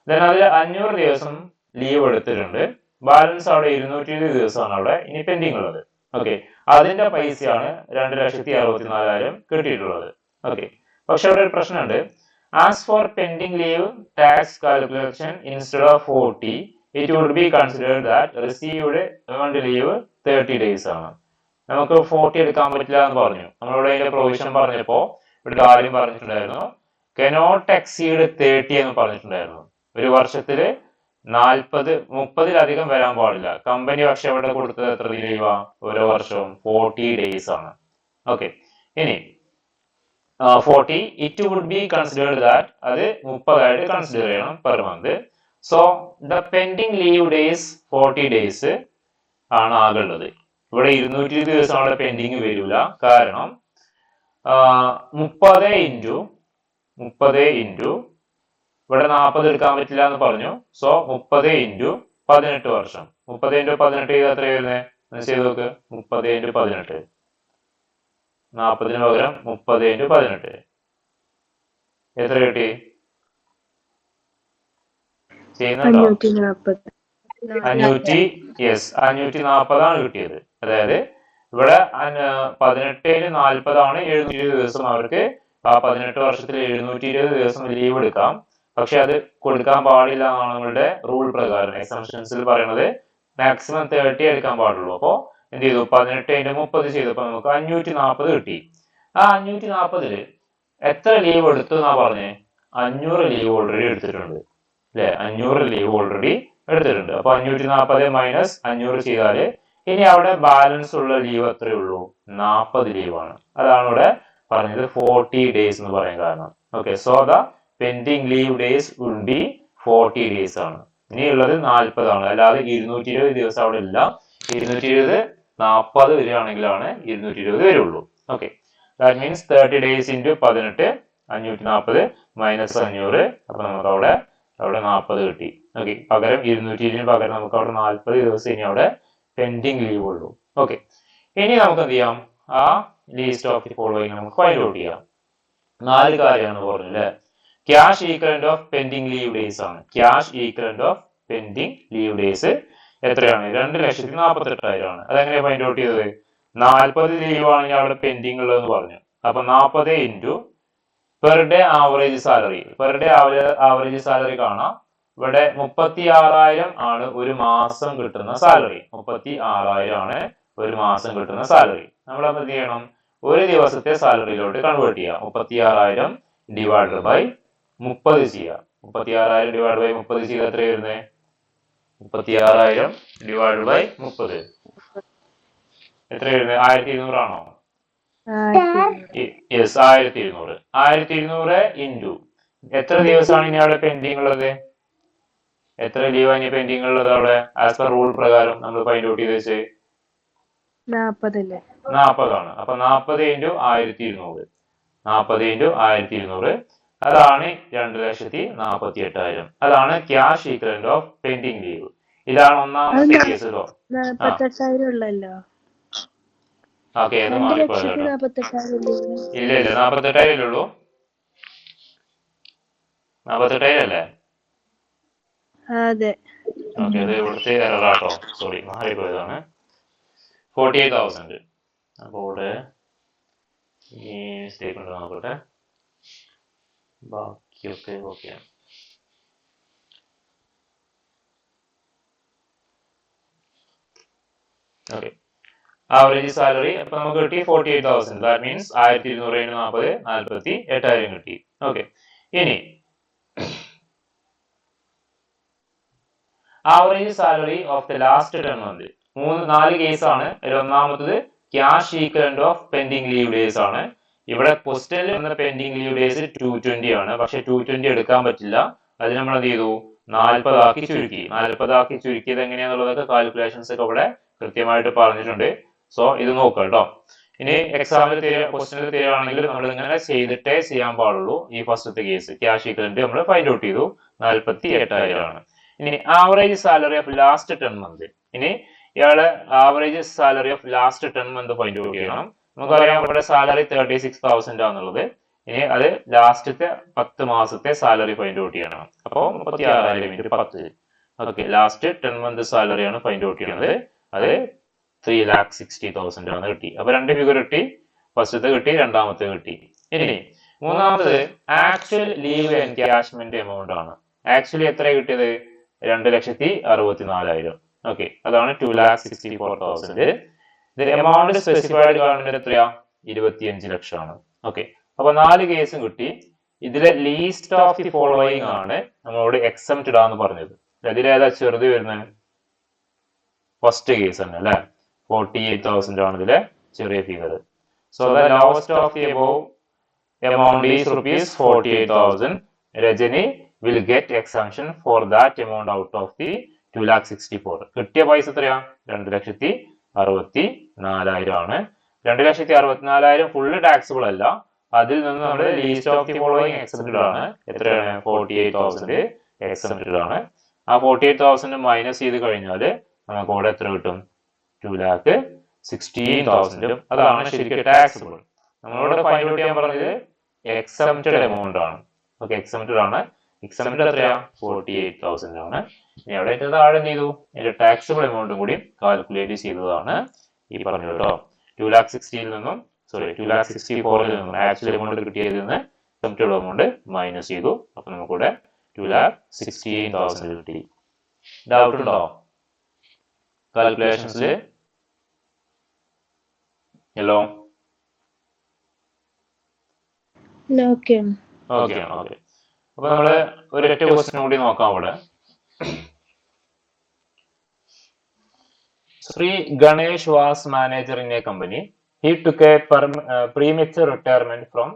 ദെൻ അതിൽ 500 ദിവസം ലീവ് എടുത്തിട്ടുണ്ട്. ബാലൻസ് അവിടെ 220 ദിവസമാണ് അവിടെ ഇനി പെൻഡിങ് ഉള്ളത്. ഓക്കെ, അതിന്റെ പൈസയാണ് 2,64,000 കിട്ടിയിട്ടുള്ളത്. ഓക്കെ, പക്ഷെ അവിടെ ഒരു പ്രശ്നമുണ്ട്. As for pending leave tax calculation instead of 40 it would be considered that received earned leave 30 days ആണ്. നമുക്ക് 40 എടുക്കാൻ പറ്റില്ല എന്ന് പറഞ്ഞു. നമ്മളിവിടെ അതിന്റെ പ്രൊവിഷൻ പറഞ്ഞപ്പോ ഒരു കാര്യം പറഞ്ഞിട്ടുണ്ടായിരുന്നു, കനോട്ട് എക്സീഡ് 30 എന്ന് പറഞ്ഞിട്ടുണ്ടായിരുന്നു. ഒരു വർഷത്തില് 30-ലധികം വരാൻ പാടില്ല. കമ്പനി പക്ഷെ ഇവിടെ കൊടുത്തത് എത്ര ലീവാ? ഓരോ വർഷവും 40 days ആണ്. ഓക്കെ, ഇനി 40 it would be considered that അത് 30 ആയിട്ട് കൺസിഡർ ചെയ്യണം per month. So the pending leave days 40 days ആണ് ആകുള്ളത്. ഇവിടെ 220 ദിവസം അവിടെ പെൻഡിങ് വരില്ല. കാരണം 30 ഇൻറ്റു ഇവിടെ 40 എടുക്കാൻ പറ്റില്ല എന്ന് പറഞ്ഞു. സോ 30 ഇൻറ്റു 18 വർഷം, 30 ഇൻറ്റു 18 ചെയ്ത് എത്ര വരുന്നത്? ചെയ്ത് നോക്ക്. 30 ഇൻറ്റു 18, 40 പകരം 30 ഇൻറ്റു 18 എത്ര കിട്ടി? ചെയ്യുന്നുണ്ടോ? 540 ആണ് കിട്ടിയത്. അതായത് ഇവിടെ 18/40 ആണ് 720 ദിവസം. അവർക്ക് ആ 18 വർഷത്തിൽ 720 ദിവസം ലീവ് എടുക്കാം. പക്ഷെ അത് കൊടുക്കാൻ പാടില്ല എന്നാണ് നമ്മളുടെ റൂൾ പ്രകാരം. എക്സംഷൻസിൽ പറയുന്നത് മാക്സിമം 30 എടുക്കാൻ പാടുള്ളൂ. അപ്പോ എന്ത് ചെയ്തു? 18 × 30 ചെയ്തപ്പോ നമുക്ക് 540 കിട്ടി. ആ 540-ല് എത്ര ലീവ് എടുത്തു എന്നാ പറഞ്ഞേ? 500 ലീവ് ഓൾറെഡി എടുത്തിട്ടുണ്ട് അല്ലെ? 500 ലീവ് ഓൾറെഡി എടുത്തിട്ടുണ്ട്. അപ്പൊ 540 മൈനസ് 500 ചെയ്താല് ഇനി അവിടെ ബാലൻസ് ഉള്ള ലീവ് എത്രയേ ഉള്ളൂ? 40 ലീവാണ്. അതാണ് ഇവിടെ പറഞ്ഞത് 40 ഡേയ്സ് എന്ന് പറയാൻ കാരണം. Okay, so the pending leave days will be 40 days ആണ്. ഇനിയുള്ളത് 40 ആണ്. അല്ലാതെ 220 ദിവസം അവിടെ ഇല്ല. 220 40 വരികയാണെങ്കിലാണ് 220 വരുള്ളൂ. Okay, that means 30 days into 18 540 minus 500. അപ്പൊ നമുക്ക് അവിടെ 40 കിട്ടി. ഓക്കെ, പകരം 220 പകരം നമുക്ക് അവിടെ 40 ദിവസം ഇനി അവിടെ പെൻഡിങ് ലീവ് ഉള്ളൂ. ഓക്കെ, ഇനി നമുക്ക് എന്ത് ചെയ്യാം? ആ ലീസ്റ്റ് ഓഫ് ദി ഫോളോയിങ് നമുക്ക് ഫൈൻഡ് ഔട്ട് ചെയ്യാം. 4 കാര്യമാണ് പറഞ്ഞു അല്ലെ? Cash equivalent of pending leave days ആണ്. Cash equivalent of pending leave days എത്രയാണ്? 2,48,000 ആണ്. അതെങ്ങനെയാണ് ഫൈൻഡ് ഔട്ട് ചെയ്തത്? 40 ലീവ് ആണ് അവിടെ പെൻഡിങ് ഉള്ളതെന്ന് പറഞ്ഞു. അപ്പൊ 40 into per day average salary. Per day average salary കാണാം. ഇവിടെ 36,000 ആണ് ഒരു മാസം കിട്ടുന്ന സാലറി. 36,000 ആണ് ഒരു മാസം കിട്ടുന്ന സാലറി. നമ്മൾ എന്ത് ചെയ്യണം? ഒരു ദിവസത്തെ സാലറിയിലോട്ട് കൺവേർട്ട് ചെയ്യാം. 36,000 ഡിവൈഡഡ് ബൈ 30 ചെയ്യാം. 36,000 ഡിവൈഡ് ബൈ 30 ചെയ്താൽ എത്ര വരുന്നത്? 36,000 ഡിവൈഡ് ബൈ 30 എത്ര വരുന്നത്? 1,200 ആണോ? യെസ്, 1,200. 1,200 ഇൻറ്റു എത്ര ദിവസമാണ് ഇനി അവിടെ പെൻഡിങ് ഉള്ളത്? എത്ര ലീവ് ഇനി പെൻഡിങ് ഉള്ളത് അവിടെ? ആസ് പെർ റൂൾ പ്രകാരം നമ്മൾ ഫൈൻഡ് ഔട്ട് ചെയ്ത് വെച്ച് 40 ആണ്. അപ്പൊ 40 ഇൻറ്റു 1,200. 40 ഇൻറ്റു 1,200 അതാണ് 2,48,000. അതാണ് cash equivalent of pending leave. ഇതാണ് ഒന്നാമത്തെ കേസിലോ. 48,000 ഉള്ളല്ലോ. ഓക്കെ, അത് മാറിപ്പോയല്ലോ. ഇല്ല 48,000 ഉള്ളൂ. 48,000 അല്ലേ? അതെ. ഓക്കെ, അത് ഇവിടുത്തെ എററാട്ടോ, സോറി, മാറിപ്പോയതാണ്. 48,000. അപ്പൊ ഇവിടെ ഈ മിസ്റ്റേക്ക് ഉണ്ട്, നോക്കട്ടെ. ബാക്കിയൊക്കെ ഓക്കെ. ഓക്കെ, ആവറേജ് സാലറി അപ്പൊ നമുക്ക് കിട്ടി 48,000. ദാറ്റ് മീൻസ് 1,200 40 48,000 കിട്ടി. ഓക്കെ, ഇനി average salary of the last 10 month. 4 കേസാണ്. അതിൽ ഒന്നാമത്തത് cash equivalent of pending leave days ആണ്. ഇവിടെ ക്വസ്റ്റനിൽ വന്ന പെൻഡിങ് ലീവ് ഡേയ്സ് 220 ആണ്. പക്ഷെ 220 എടുക്കാൻ പറ്റില്ല. അത് നമ്മൾ എന്ത് ചെയ്തു? 40 ആക്കി ചുരുക്കി. 40 ആക്കി ചുരുക്കിയത് എങ്ങനെയാന്നുള്ളതൊക്കെ കാൽക്കുലേഷൻസ് ഒക്കെ ഇവിടെ കൃത്യമായിട്ട് പറഞ്ഞിട്ടുണ്ട്. സോ ഇത് നോക്കുക കേട്ടോ. ഇനി എക്സാമിൽ ക്വസ്റ്റനിൽ തരികയാണെങ്കിൽ നമ്മൾ ഇങ്ങനെ ചെയ്തിട്ടേ ചെയ്യാൻ പാടുള്ളൂ. ഈ ഫസ്റ്റത്തെ കേസ് ക്യാഷ് ഈക്വലന്റ് നമ്മൾ ഫൈൻഡ് ഔട്ട് ചെയ്തു, 48,000 ആണ്. ഇനി average salary of last 10 month. ഇനി ഇയാള് average salary of last 10 month find out ചെയ്യണം. നമുക്കറിയാം ഇവിടെ സാലറി 36,000 ആണെന്നുള്ളത്. ഇനി അത് ലാസ്റ്റത്തെ 10 മാസത്തെ സാലറി ഫൈൻഡ് ഔട്ട് ചെയ്യണം. അപ്പോൾ 36,000 ഇൻറ്റു 10. ഓക്കെ, ലാസ്റ്റ് 10 മന്ത് സാലറിയാണ് ഫൈൻഡ് ഔട്ട് ചെയ്യുന്നത്. അത് 3,60,000 ആണ് കിട്ടി. അപ്പൊ 2 ഫിഗർ കിട്ടി. ഫസ്റ്റത്തെ കിട്ടി, രണ്ടാമത്തെ കിട്ടി. ഇനി മൂന്നാമത് ആക്ച്വൽ ലീവ് എൻകാഷ്മെന്റ് എമൗണ്ട് ആണ്. ആക്ച്വലി എത്ര കിട്ടിയത്? 2,64,000. ഓക്കെ, അതാണ് 2,64,000. എമൗണ്ട് സ്പെസിഫൈഡ് ഗവൺമെന്റ് എത്രയാ? 25 ലക്ഷമാണ്. ഓക്കെ, അപ്പൊ 4 കേസും കിട്ടി. ഇതിലെ ലീസ്റ്റ് ഓഫ് ദി ഫോളോയിങ് ആണ് നമ്മളോട് എക്സംപ്റ്റഡ് ആണെന്ന് പറഞ്ഞത്. അതിലേതാ ചെറുത് വരുന്നത്? ഫസ്റ്റ് കേസ് തന്നെ അല്ലെ? 48,000 ആണ് ഇതിലെ ചെറിയ figure. So the lowest of the above amount is rupees 48,000. Rajani will get exemption for that amount out of the 2,64,000. കിട്ടിയ പൈസ എത്രയാ? 2,64,000 ആണ്. 2,64,000 ഫുള്ള് ടാക്സിബിൾ അല്ല. അതിൽ നിന്ന് നമ്മുടെ least of the following exempted ആണ്. എത്രയാണ്? 48,000 എക്സംപ്റ്റഡ് ആണ്. ആ 48,000 മൈനസ് ചെയ്ത് കഴിഞ്ഞാൽ നമുക്ക് ഇവിടെ എത്ര കിട്ടും? 2,16,000. അതാണ് ശരിക്കും ടാക്സിബിൾ. നമ്മളോട് ഫൈൻഡ് ഔട്ട് ചെയ്യാൻ പറഞ്ഞത് എക്സംപ്റ്റഡ് എമൗണ്ട് ആണ്. ഓക്കെ, എക്സംപ്റ്റഡ് ആണ്. എക്സംപ്റ്റഡ് എത്രയാ? 48,000 ആണ്. ഇനി അവിടെ താഴെ എന്ത് ചെയ്തു? അതിന്റെ ടാക്സിബിൾ എമൗണ്ടും കൂടി കാൽക്കുലേറ്റ് ചെയ്തതാണ് ഈ പറഞ്ഞത് കേട്ടോ. 2,60,000 നിന്നും 2,64,000 നിന്നും ആക്ച്വൽ എമൗണ്ട് കിട്ടിയതിൽ നിന്ന് എക്സംപ്റ്റഡ് എമൗണ്ട് മൈനസ് ചെയ്തു. അപ്പൊ നമുക്കിവിടെ 2,68,000 കിട്ടി. ഡൗട്ട് ഉണ്ടോ കാൽക്കുലേഷൻസിൽ? Hello, okay okay okay. അപ്പൊ നമ്മള് ഒരൊറ്റ ക്വസ്റ്റ്യൻ കൂടി നോക്കാം അവിടെ. Sri Ganesh was manager in a company. He took a premature retirement from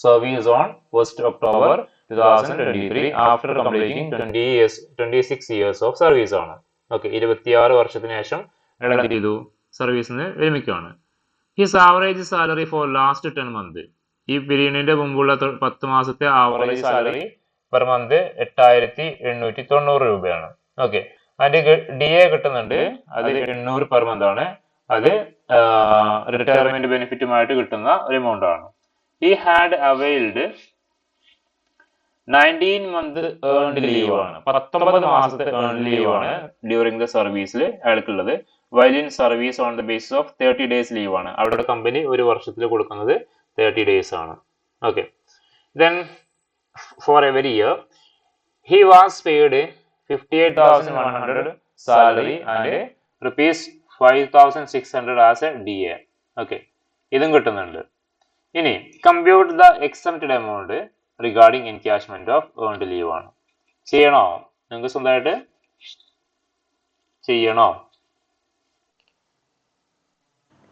service on 1st October 2023 after completing 26 years of service ആണ്. ഓക്കെ, 26 വർഷത്തിന് ശേഷം അയാൾ എന്ത് ചെയ്തു? സർവീസിന് വിരമിക്കുകയാണ്. His average salary for last 10 months. ഈ പീരീഡിന്റെ മുമ്പുള്ള 10 മാസത്തെ ആവറേജ് സാലറി പെർ മന്ത് 8,890 രൂപയാണ്. ഓക്കെ, അതിന്റെ DA കിട്ടുന്നുണ്ട്, അത് 800 പെർ മന്ത് ആണ്. അത് റിട്ടയർമെന്റ് ബെനിഫിറ്റുമായിട്ട് കിട്ടുന്ന ഒരു എമൗണ്ട് ആണ്. ഈ had availed 19 month earned leave ആണ്. 19 മാസത്തെ ഏൺഡ് ലീവ് ആണ് ഡ്യൂറിംഗ് ദ സർവീസിൽ അയാൾക്കുള്ളത്. While in service on the basis of 30 days leave ആണ്. അവരുടെ കമ്പനി ഒരു വർഷത്തിൽ കൊടുക്കുന്നത് 30 days ആണ്. Okay, then for every year he was paid 58,100 salary and rupees 5,600 as a DA. Okay, ഇതും കിട്ടുന്നുണ്ട്. ഇനി compute the exempted amount regarding encashment of earned leave ആണ്. ചെയ്യണോ? നിങ്ങൾക്ക് സ്വന്തമായിട്ട് ചെയ്യണോ?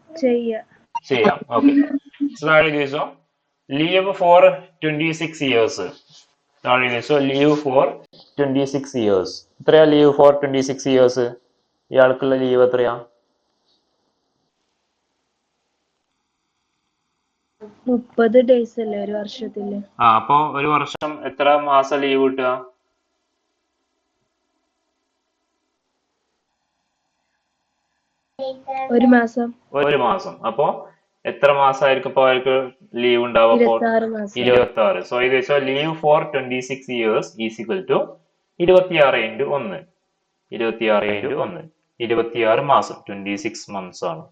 ചെയ്യാം. Okay, so leave for 26 years. So leave for 26 years. എത്രയാ ലീവ് ഫോർ 26 years? ഇയാൾക്കുള്ള ലീവ് എത്രയാ? 30 days അല്ലേ ഒരു വർഷത്തില്? അപ്പൊ ഒരു വർഷം എത്ര മാസം ലീവ് കിട്ടുക? ഒരു മാസം. അപ്പൊ എത്ര മാസമായിരിക്കും ഇപ്പൊ അവർക്ക് ലീവ് ഉണ്ടാവുക? 26. സോ ഇത് വെച്ചാൽ leave for 26 years is equal to 26 into 1. 26 മാസം, 26 months ആണ്.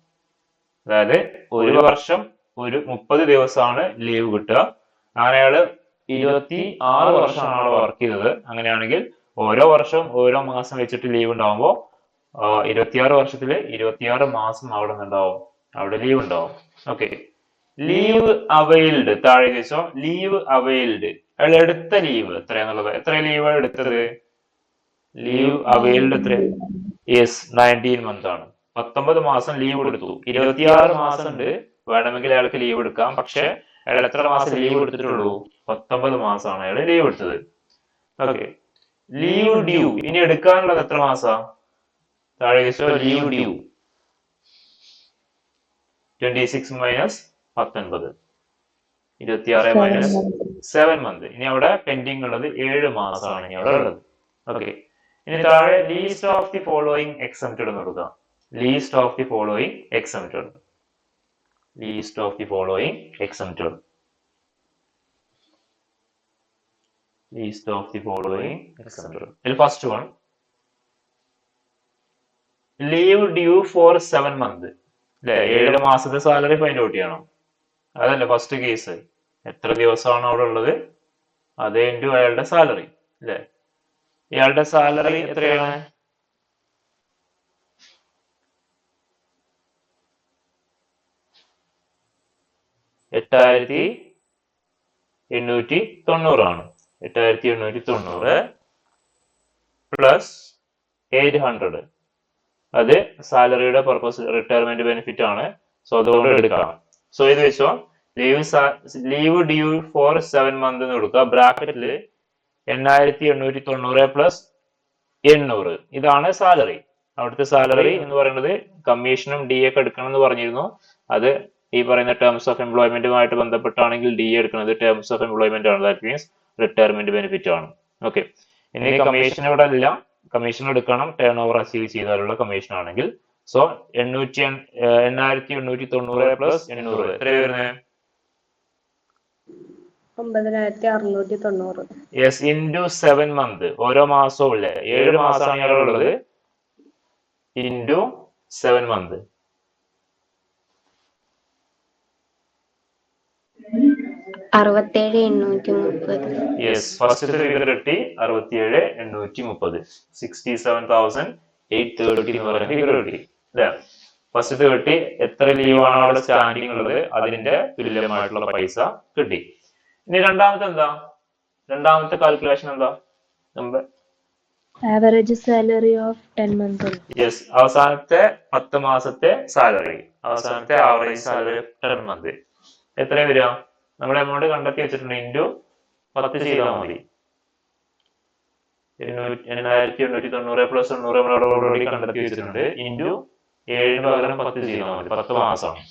അതായത് ഒരു വർഷം ഒരു 30 ദിവസമാണ് ലീവ് കിട്ടുക. അങ്ങനെ അയാള് 26 വർഷമാണ് അവിടെ വർക്ക് ചെയ്തത്. അങ്ങനെയാണെങ്കിൽ ഓരോ വർഷവും ഓരോ മാസം വെച്ചിട്ട് ലീവ് ഉണ്ടാവുമ്പോ 26 വർഷത്തില് 26 മാസം അവിടെ നിന്നുണ്ടാവും, അവിടെ ലീവ് ഉണ്ടാവും. ഓക്കെ, ലീവ് അവൈൽഡ് താഴെ വെച്ചോ. ലീവ് അവൈൽഡ് അയാൾ എടുത്ത ലീവ് എത്രയാന്നുള്ളത്. എത്ര ലീവ് എടുത്തത്? ലീവ് അവൈൽഡ് എത്ര? യെസ്, 19 months ആണ്. 19 മാസം ലീവ് എടുത്തു. 26 മാസം ഉണ്ട്, വേണമെങ്കിൽ അയാൾക്ക് ലീവ് എടുക്കാം. പക്ഷെ അയാൾ എത്ര മാസം ലീവ് എടുത്തിട്ടുള്ളൂ? 19 മാസമാണ് അയാൾ ലീവ് എടുത്തത്. ഓക്കെ, ലീവ് ഡ്യൂ ഇനി എടുക്കാനുള്ളത് എത്ര മാസാ? താഴെ വെച്ചോ. Leave due 26 minus 19, 26 minus 7 months. ഇനി അവിടെ പെൻഡിങ് ഉള്ളത് 7 മാസമാണ് ഇനി അവിടെ ഉള്ളത്. ഓക്കെ, ഇനി താഴെ least of the following exempted എന്ന് കൊടുക്കാം. Least of the following exempted. Least of the following exempted. Least of the following exempted. ഇതിൽ first one leave due for 7 months. അല്ലെ, 7 മാസത്തെ സാലറി ഫൈൻഡ് ഔട്ട് ചെയ്യണം. അതല്ലേ ഫസ്റ്റ് കേസ്. എത്ര ദിവസമാണ് അവിടെ ഉള്ളത് അത് ഇൻറ്റു അയാളുടെ സാലറി. അല്ലെ, ഇയാളുടെ സാലറി എത്രയാണ്? 8,890 ആണ്. 8,890 പ്ലസ് 800 അത് സാലറിയുടെ പർപ്പസ് റിട്ടയർമെന്റ് ബെനിഫിറ്റ് ആണ്. സോ അതുകൊണ്ട് എടുക്കാം. സോ ഇത് വെച്ചോ. ലീവ് ഡ്യൂ ഫോർ 7 months എന്ന് കൊടുക്കുക. ബ്രാക്കറ്റില് 8,890 പ്ലസ് 800 ഇതാണ് സാലറി. അവിടുത്തെ സാലറി എന്ന് പറയുന്നത് കമ്മീഷനും DA ഒക്കെ എടുക്കണം എന്ന് പറഞ്ഞിരുന്നു. അത് ഈ പറയുന്ന ടേംസ് ഓഫ് എംപ്ലോയ്മെന്റുമായിട്ട് ബന്ധപ്പെട്ടാണെങ്കിൽ DA എടുക്കുന്നത് ടേംസ് ഓഫ് എംപ്ലോയ്മെന്റ് ആണ്. ദാറ്റ് മീൻസ് റിട്ടയർമെന്റ് ബെനിഫിറ്റ് ആണ്. ഓക്കെ, ഇനി കമ്മീഷൻ ഇവിടെ ഇല്ല. കമ്മീഷൻ എടുക്കണം ടേൺ ഓവർ അച്ചീവ് ചെയ്താലുള്ള കമ്മീഷൻ ആണെങ്കിൽ. സോ 8,890 പ്ലസ് 800 എത്ര വരുന്നത്? 9,690. Yes, into 7 months. ഓരോ മാസവും ഇല്ലേ, 7 മാസമാണ് ഇയാളുള്ളത്. Into 7 months. 67,830. Yes, first figure കിട്ടി 67,830. 67,830 എന്ന് പറയുന്ന ഫിഗർ കിട്ടി. അല്ലേ, ഫസ്റ്റ് കിട്ടി. എത്ര ലീവാണ് അവിടെ സ്റ്റാൻഡിങ് ഉള്ളത് അതിന്റെ തുല്യമായിട്ടുള്ള പൈസ കിട്ടി. ഇനി രണ്ടാമത്തെ എന്താ? രണ്ടാമത്തെ കാൽക്കുലേഷൻ എന്താ? Average salary of 10 months. Yes, അവസാനത്തെ 10 മാസത്തെ സാലറി, അവസാനത്തെ ആവറേജ് സാലറി 10 മന്ത് എത്ര വരിക? നമ്മുടെ എമൗണ്ട് കണ്ടെത്തി വെച്ചിട്ടുണ്ട്, ഇൻറ്റു 10 ചെയ്താൽ മതി. 8890 പ്ലസ് 90 നമ്മൾ ഓൾറെഡി കണ്ടെത്തി വെച്ചിട്ടുണ്ട്, ഇൻറ്റു 7 പകരം 10 ചെയ്താൽ മതി. 10 മാസമാണ്.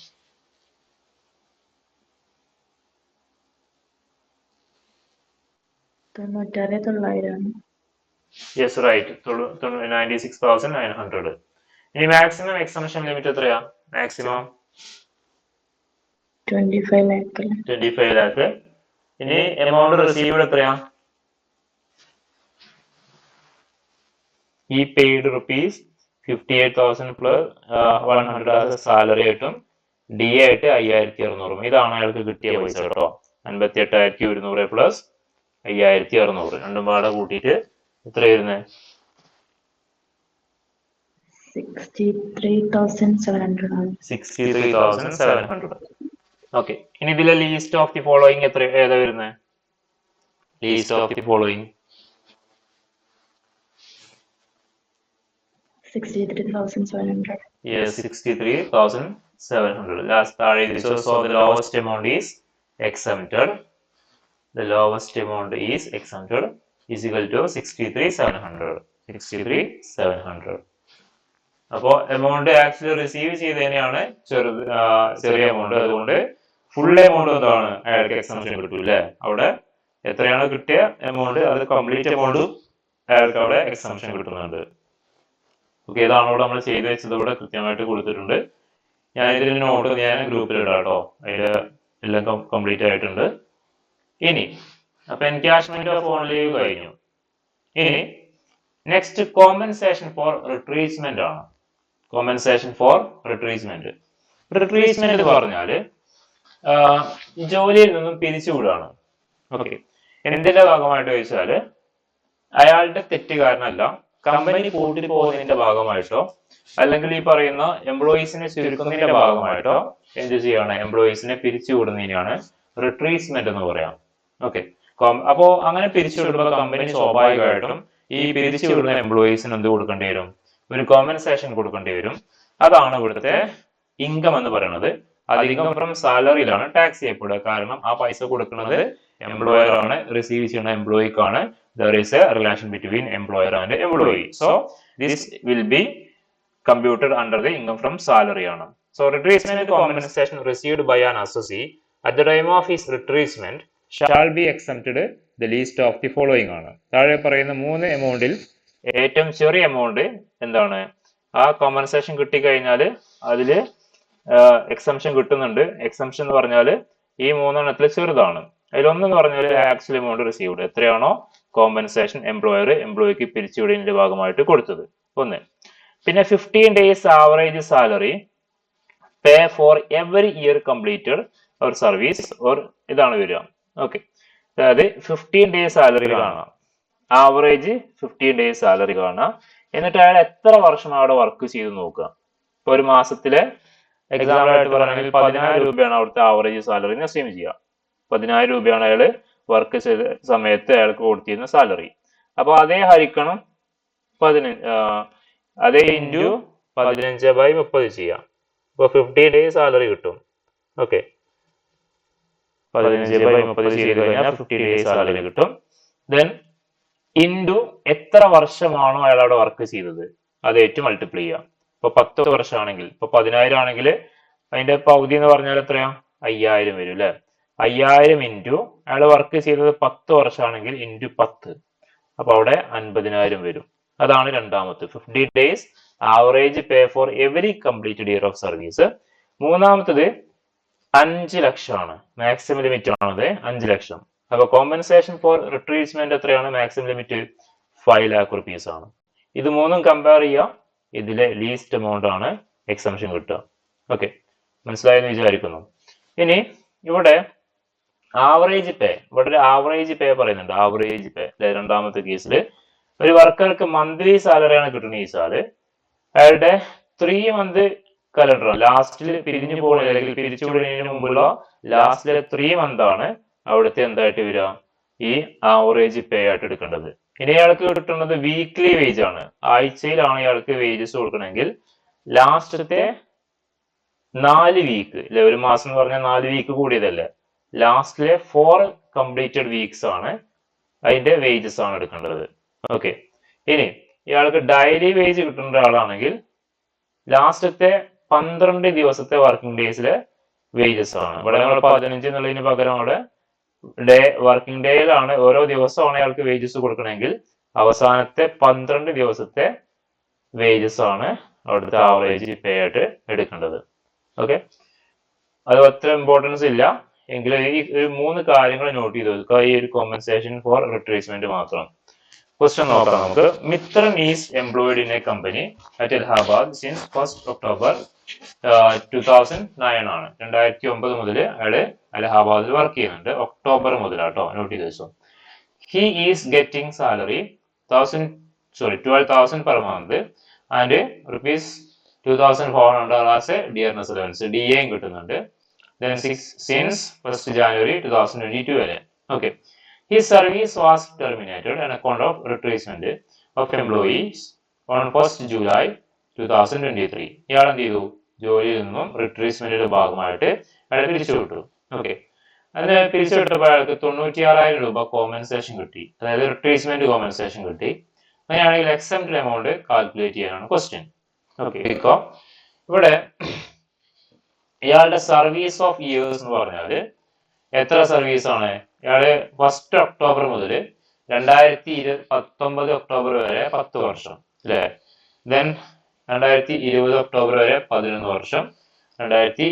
Yes right, 96,900. ഇനി മാക്സിമം എക്സംഷൻ ലിമിറ്റ് എത്രയാ? Maximum 25 lakh. ഇനി എമൗണ്ട് റിസീവ്ഡ് എത്രയാ? ഈ പെയ്ഡ് റുപ്പീസ് 58,000 പ്ലസ് 100 സാലറി ആയിട്ടും ഡി ആയിട്ട് 5,600. ഇതാണ് അയാൾക്ക് കിട്ടിയ പൈസ കേട്ടോ. 58,100 പ്ലസ് 5,600 രണ്ടും പാടെ കൂട്ടിയിട്ട് എത്ര വരുന്നത്? 63,700. ഓക്കെ, ഇനി ഇതിലെ ലീസ്റ്റ് ഓഫ് ദി ഫോളോയിങ് എത്ര ഏതാ വരുന്നത്? Least of the following 63,700. Yes, 63,700. Last താഴെ so the lowest amount is exempted. The lowest amount is exempted is equal to 63,700. 63,700. അപ്പോ എമൗണ്ട് ആക്ച്വലി റിസീവ് ചെയ്തതിനെയാണ് ചെറിയ എമൗണ്ട്. അതുകൊണ്ട് ഫുൾ എമൗണ്ട് എന്താണ് അയാൾക്ക് എക്സംഷൻ കിട്ടും അല്ലേ? അവിടെ എത്രയാണ് കിട്ടിയ എമൗണ്ട് അത് കംപ്ലീറ്റ് എമൗണ്ടും അയാൾക്ക് അവിടെ എക്സംഷൻ കിട്ടുന്നുണ്ട്. ഓക്കെ, ഇതാണ് ഇവിടെ നമ്മൾ ചെയ്ത് വെച്ചത്, ഇവിടെ കൃത്യമായിട്ട് കൊടുത്തിട്ടുണ്ട്. ഞാൻ ഇതിൽ നോട്ട് ഞാൻ ഗ്രൂപ്പിൽ ഇടാം കേട്ടോ. അതിൽ എല്ലാം കംപ്ലീറ്റ് ആയിട്ടുണ്ട്. ഇനി അപ്പൊ എൻകാഷ്മെന്റ് ഓഫ് ഓൺ ലീവ് കഴിഞ്ഞു. ഇനി നെക്സ്റ്റ് കോമ്പൻസേഷൻ ഫോർ റിട്രീറ്റ്മെന്റ് ആണ്. Compensation for റിട്രീറ്റ്മെന്റ്. റിട്രീറ്റ്മെന്റ് എന്ന് പറഞ്ഞാല് ജോലിയിൽ നിന്നും പിരിച്ചുവിടുകയാണ്. ഓക്കെ, എന്തിന്റെ ഭാഗമായിട്ട് ചോദിച്ചാല് അയാളുടെ തെറ്റ് കാരണമല്ല, കമ്പനി പൂട്ടി പോകുന്നതിന്റെ ഭാഗമായിട്ടോ അല്ലെങ്കിൽ ഈ പറയുന്ന എംപ്ലോയീസിനെ ചുരുക്കുന്നതിന്റെ ഭാഗമായിട്ടോ എന്ത് ചെയ്യാണ്? എംപ്ലോയീസിനെ പിരിച്ചുവിടുന്നതിനാണ് റിട്രീറ്റ്മെന്റ് എന്ന് പറയാം. ഓക്കെ, അപ്പോ അങ്ങനെ പിരിച്ചുവിടുമ്പോൾ കമ്പനി സ്വാഭാവികമായിട്ടും ഈ പിരിച്ചുവിടുന്ന എംപ്ലോയീസിന് എന്ത് കൊടുക്കേണ്ടി വരും? ഒരു കോമ്പൻസേഷൻ കൊടുക്കേണ്ടി വരും. അതാണ് ഇവിടുത്തെ ഇൻകം എന്ന് പറയുന്നത്. അത് ഇൻകം ഫ്രം സാലറിയിലാണ് ടാക്സ് ചെയ്യപ്പെടുക. കാരണം ആ പൈസ കൊടുക്കുന്നത് എംപ്ലോയർ ആണ്, റിസീവ് ചെയ്യുന്ന എംപ്ലോയിക്കാണ്. There is a relation between employer and employee. So this will be computed under the income from salary ആണ്. So retracement compensation received by an associate at the time of his retracement shall be exempted the least of the following ആണ്. താഴെ പറയുന്ന 3 എമൗണ്ടിൽ ഏറ്റവും ചെറിയ amount എന്താണ്? ആ compensation കിട്ടിക്കഴിഞ്ഞാൽ അതില് എക്സംഷൻ കിട്ടുന്നുണ്ട്. എക്സംഷൻ എന്ന് പറഞ്ഞാൽ ഈ 3 എണ്ണത്തിൽ ചെറുതാണ്. അതിലൊന്നെന്ന് പറഞ്ഞാൽ ആക്ച്വൽ എമൗണ്ട് റിസീവ്ഡ്, എത്രയാണോ കോമ്പൻസേഷൻ എംപ്ലോയർ എംപ്ലോയിക്ക് പിരിച്ചുവിടുന്നതിന്റെ ഭാഗമായിട്ട് കൊടുത്തത്. ഒന്ന്. പിന്നെ 15 days average salary pay for every year completed our service or ഇതാണ് വരിക. ഓക്കെ, അതായത് 15 days സാലറി കാണാം, ആവറേജ് 15 days സാലറി കാണാം. എന്നിട്ട് അയാൾ എത്ര വർഷം അവിടെ വർക്ക് ചെയ്ത് നോക്കുക. ഇപ്പൊ ഒരു മാസത്തിലെ എക്സാമ്പിൾ ആയിട്ട് പറയുകയാണെങ്കിൽ 10,000 രൂപയാണ് അവിടുത്തെ ആവറേജ് സാലറി എന്ന് അസ്യൂം ചെയ്യുക. 10,000 രൂപയാണ് അയാള് വർക്ക് ചെയ്ത സമയത്ത് അയാൾക്ക് കൊടുത്തിരുന്ന സാലറി. അപ്പൊ അതേ ഹരിക്കണം 15, അതേ ഇൻറ്റു 15/30 ചെയ്യാം. അപ്പൊ 15 days സാലറി കിട്ടും. ഓക്കെ, 15/30 ചെയ്ത് കഴിഞ്ഞാൽ 15 days സാലറി കിട്ടും. ദെൻ ഇൻറ്റു എത്ര വർഷമാണോ അയാൾ അവിടെ വർക്ക് ചെയ്തത് അത് ഏറ്റവും മൾട്ടിപ്ലൈ ചെയ്യാം. ഇപ്പൊ 10 വർഷമാണെങ്കിൽ, ഇപ്പൊ 10,000 ആണെങ്കിൽ അതിന്റെ പകുതി എന്ന് പറഞ്ഞാൽ എത്രയാ? 5,000 വരും അല്ലെ? 5,000 ഇൻറ്റു അയാൾ വർക്ക് ചെയ്തത് 10 വർഷമാണെങ്കിൽ ഇൻറ്റു 10, അപ്പൊ അവിടെ 50,000 വരും. അതാണ് രണ്ടാമത്തെ 15 days average pay for every completed year of service. മൂന്നാമത്തത് 5 ലക്ഷമാണ് മാക്സിമം ലിമിറ്റ് ആണത്, 5 ലക്ഷം. അപ്പൊ കോമ്പൻസേഷൻ ഫോർ റിട്രീറ്റ്മെന്റ് എത്രയാണ്? മാക്സിമം ലിമിറ്റ് 5 lakh rupees ആണ്. ഇത് മൂന്നും കമ്പയർ ചെയ്യാം. ഇതിലെ ലീസ്റ്റ് എമൗണ്ട് ആണ് എക്സംഷൻ കിട്ടുക. ഓക്കെ, മനസ്സിലായെന്ന് വിചാരിക്കുന്നു. ഇനി ഇവിടെ ആവറേജ് പേ, ഇവിടെ ഒരു ആവറേജ് പേ പറയുന്നുണ്ട്. ആവറേജ് പേ രണ്ടാമത്തെ കേസിൽ ഒരു വർക്കർക്ക് മന്ത്ലി സാലറിയാണ് കിട്ടുന്നത്. ഈ സാല് അയാളുടെ 3 month കലണ്ടർ ലാസ്റ്റിൽ പിരിഞ്ഞു പോകുന്ന അല്ലെങ്കിൽ പിരിച്ചുവിടുന്നതിന് മുമ്പുള്ള ലാസ്റ്റിലെ 3 month ആണ് അവിടുത്തെ എന്തായിട്ട് വരിക, ഈ ആവറേജ് പേ ആയിട്ട് എടുക്കേണ്ടത്. ഇനി ഇയാൾക്ക് കിട്ടുന്നത് വീക്ക്ലി വേജ് ആണ്. ആഴ്ചയിലാണ് ഇയാൾക്ക് വേജസ് കൊടുക്കണമെങ്കിൽ ലാസ്റ്റത്തെ 4 വീക്ക് അല്ലെ, ഒരു മാസം എന്ന് പറഞ്ഞാൽ 4 വീക്ക് കൂടിയതല്ലേ, ലാസ്റ്റിലെ 4 കംപ്ലീറ്റഡ് വീക്സ് ആണ് അതിന്റെ വേജസ് ആണ് എടുക്കേണ്ടത്. ഓക്കെ, ഇനി ഇയാൾക്ക് ഡെയിലി വേജ് കിട്ടുന്ന ഒരാളാണെങ്കിൽ ലാസ്റ്റത്തെ 12 ദിവസത്തെ വർക്കിംഗ് ഡേയ്സിലെ വേജസ് ആണ്. ഇവിടെ നമ്മൾ 15 എന്നുള്ളതിന് പകരം അവിടെ വർക്കിംഗ് ഡേയിലാണ്, ഓരോ ദിവസമാണ് അയാൾക്ക് വേജസ് കൊടുക്കണമെങ്കിൽ അവസാനത്തെ 12 ദിവസത്തെ വേജസ് ആണ് അവിടുത്തെ ആവറേജ് പേ ആയിട്ട് എടുക്കേണ്ടത്. ഓക്കെ, അത് അത്ര ഇമ്പോർട്ടൻസ് ഇല്ല എങ്കിലും ഈ ഒരു 3 കാര്യങ്ങൾ നോട്ട് ചെയ്ത് വെക്കുക, ഈ ഒരു കോമ്പൻസേഷൻ ഫോർ റിട്രേസ്മെന്റ് മാത്രം. ക്വസ്റ്റ്യൻ നോക്കാം നമുക്ക്. Mithran is employed in a company at Allahabad since 1st October 2009 ആണ്. 2009 മുതൽ അയാള് അലഹാബാദിൽ വർക്ക് ചെയ്യുന്നുണ്ട്. ഒക്ടോബർ മുതലാട്ടോ, നോട്ട് ചെയ്ത് വെച്ചോ. He is getting salary 12,000 per month and ₹2,400 as a dearness allowance, DAയും കിട്ടുന്നുണ്ട്. Then since 1st January 2022 വരെ. Okay. His service was terminated on account of retracement of employees on 1st July 2023. ഇയാൾ എന്ത് ചെയ്തു, ജോലിയിൽ നിന്നും റിട്രേസ്മെന്റിന്റെ ഭാഗമായിട്ട് അയാളെ പിരിച്ചുവിട്ടു. ഓക്കെ, അതിന് പിരിച്ചുവിട്ടപ്പോൾ അയാൾക്ക് 96,000 രൂപ കോമ്പൻസേഷൻ കിട്ടി, അതായത് റിട്രേസ്മെന്റ് കോമ്പൻസേഷൻ കിട്ടി. അങ്ങനെയാണെങ്കിൽ എക്സംപ്റ്റഡ് എമൗണ്ട് കാൽക്കുലേറ്റ് ചെയ്യാനാണ് ക്വസ്റ്റ്യൻ. ഓക്കെ, ഇവിടെ ഇയാളുടെ സർവീസ് ഓഫ് ഇയേഴ്സ് എന്ന് പറഞ്ഞാല് എത്ര സർവീസ് ആണ്, ഇയാള് 1st October മുതൽ 2019 ഒക്ടോബർ വരെ 10 വർഷം അല്ലെ. ദെൻ 2020 ഒക്ടോബർ വരെ 11 വർഷം, 2019,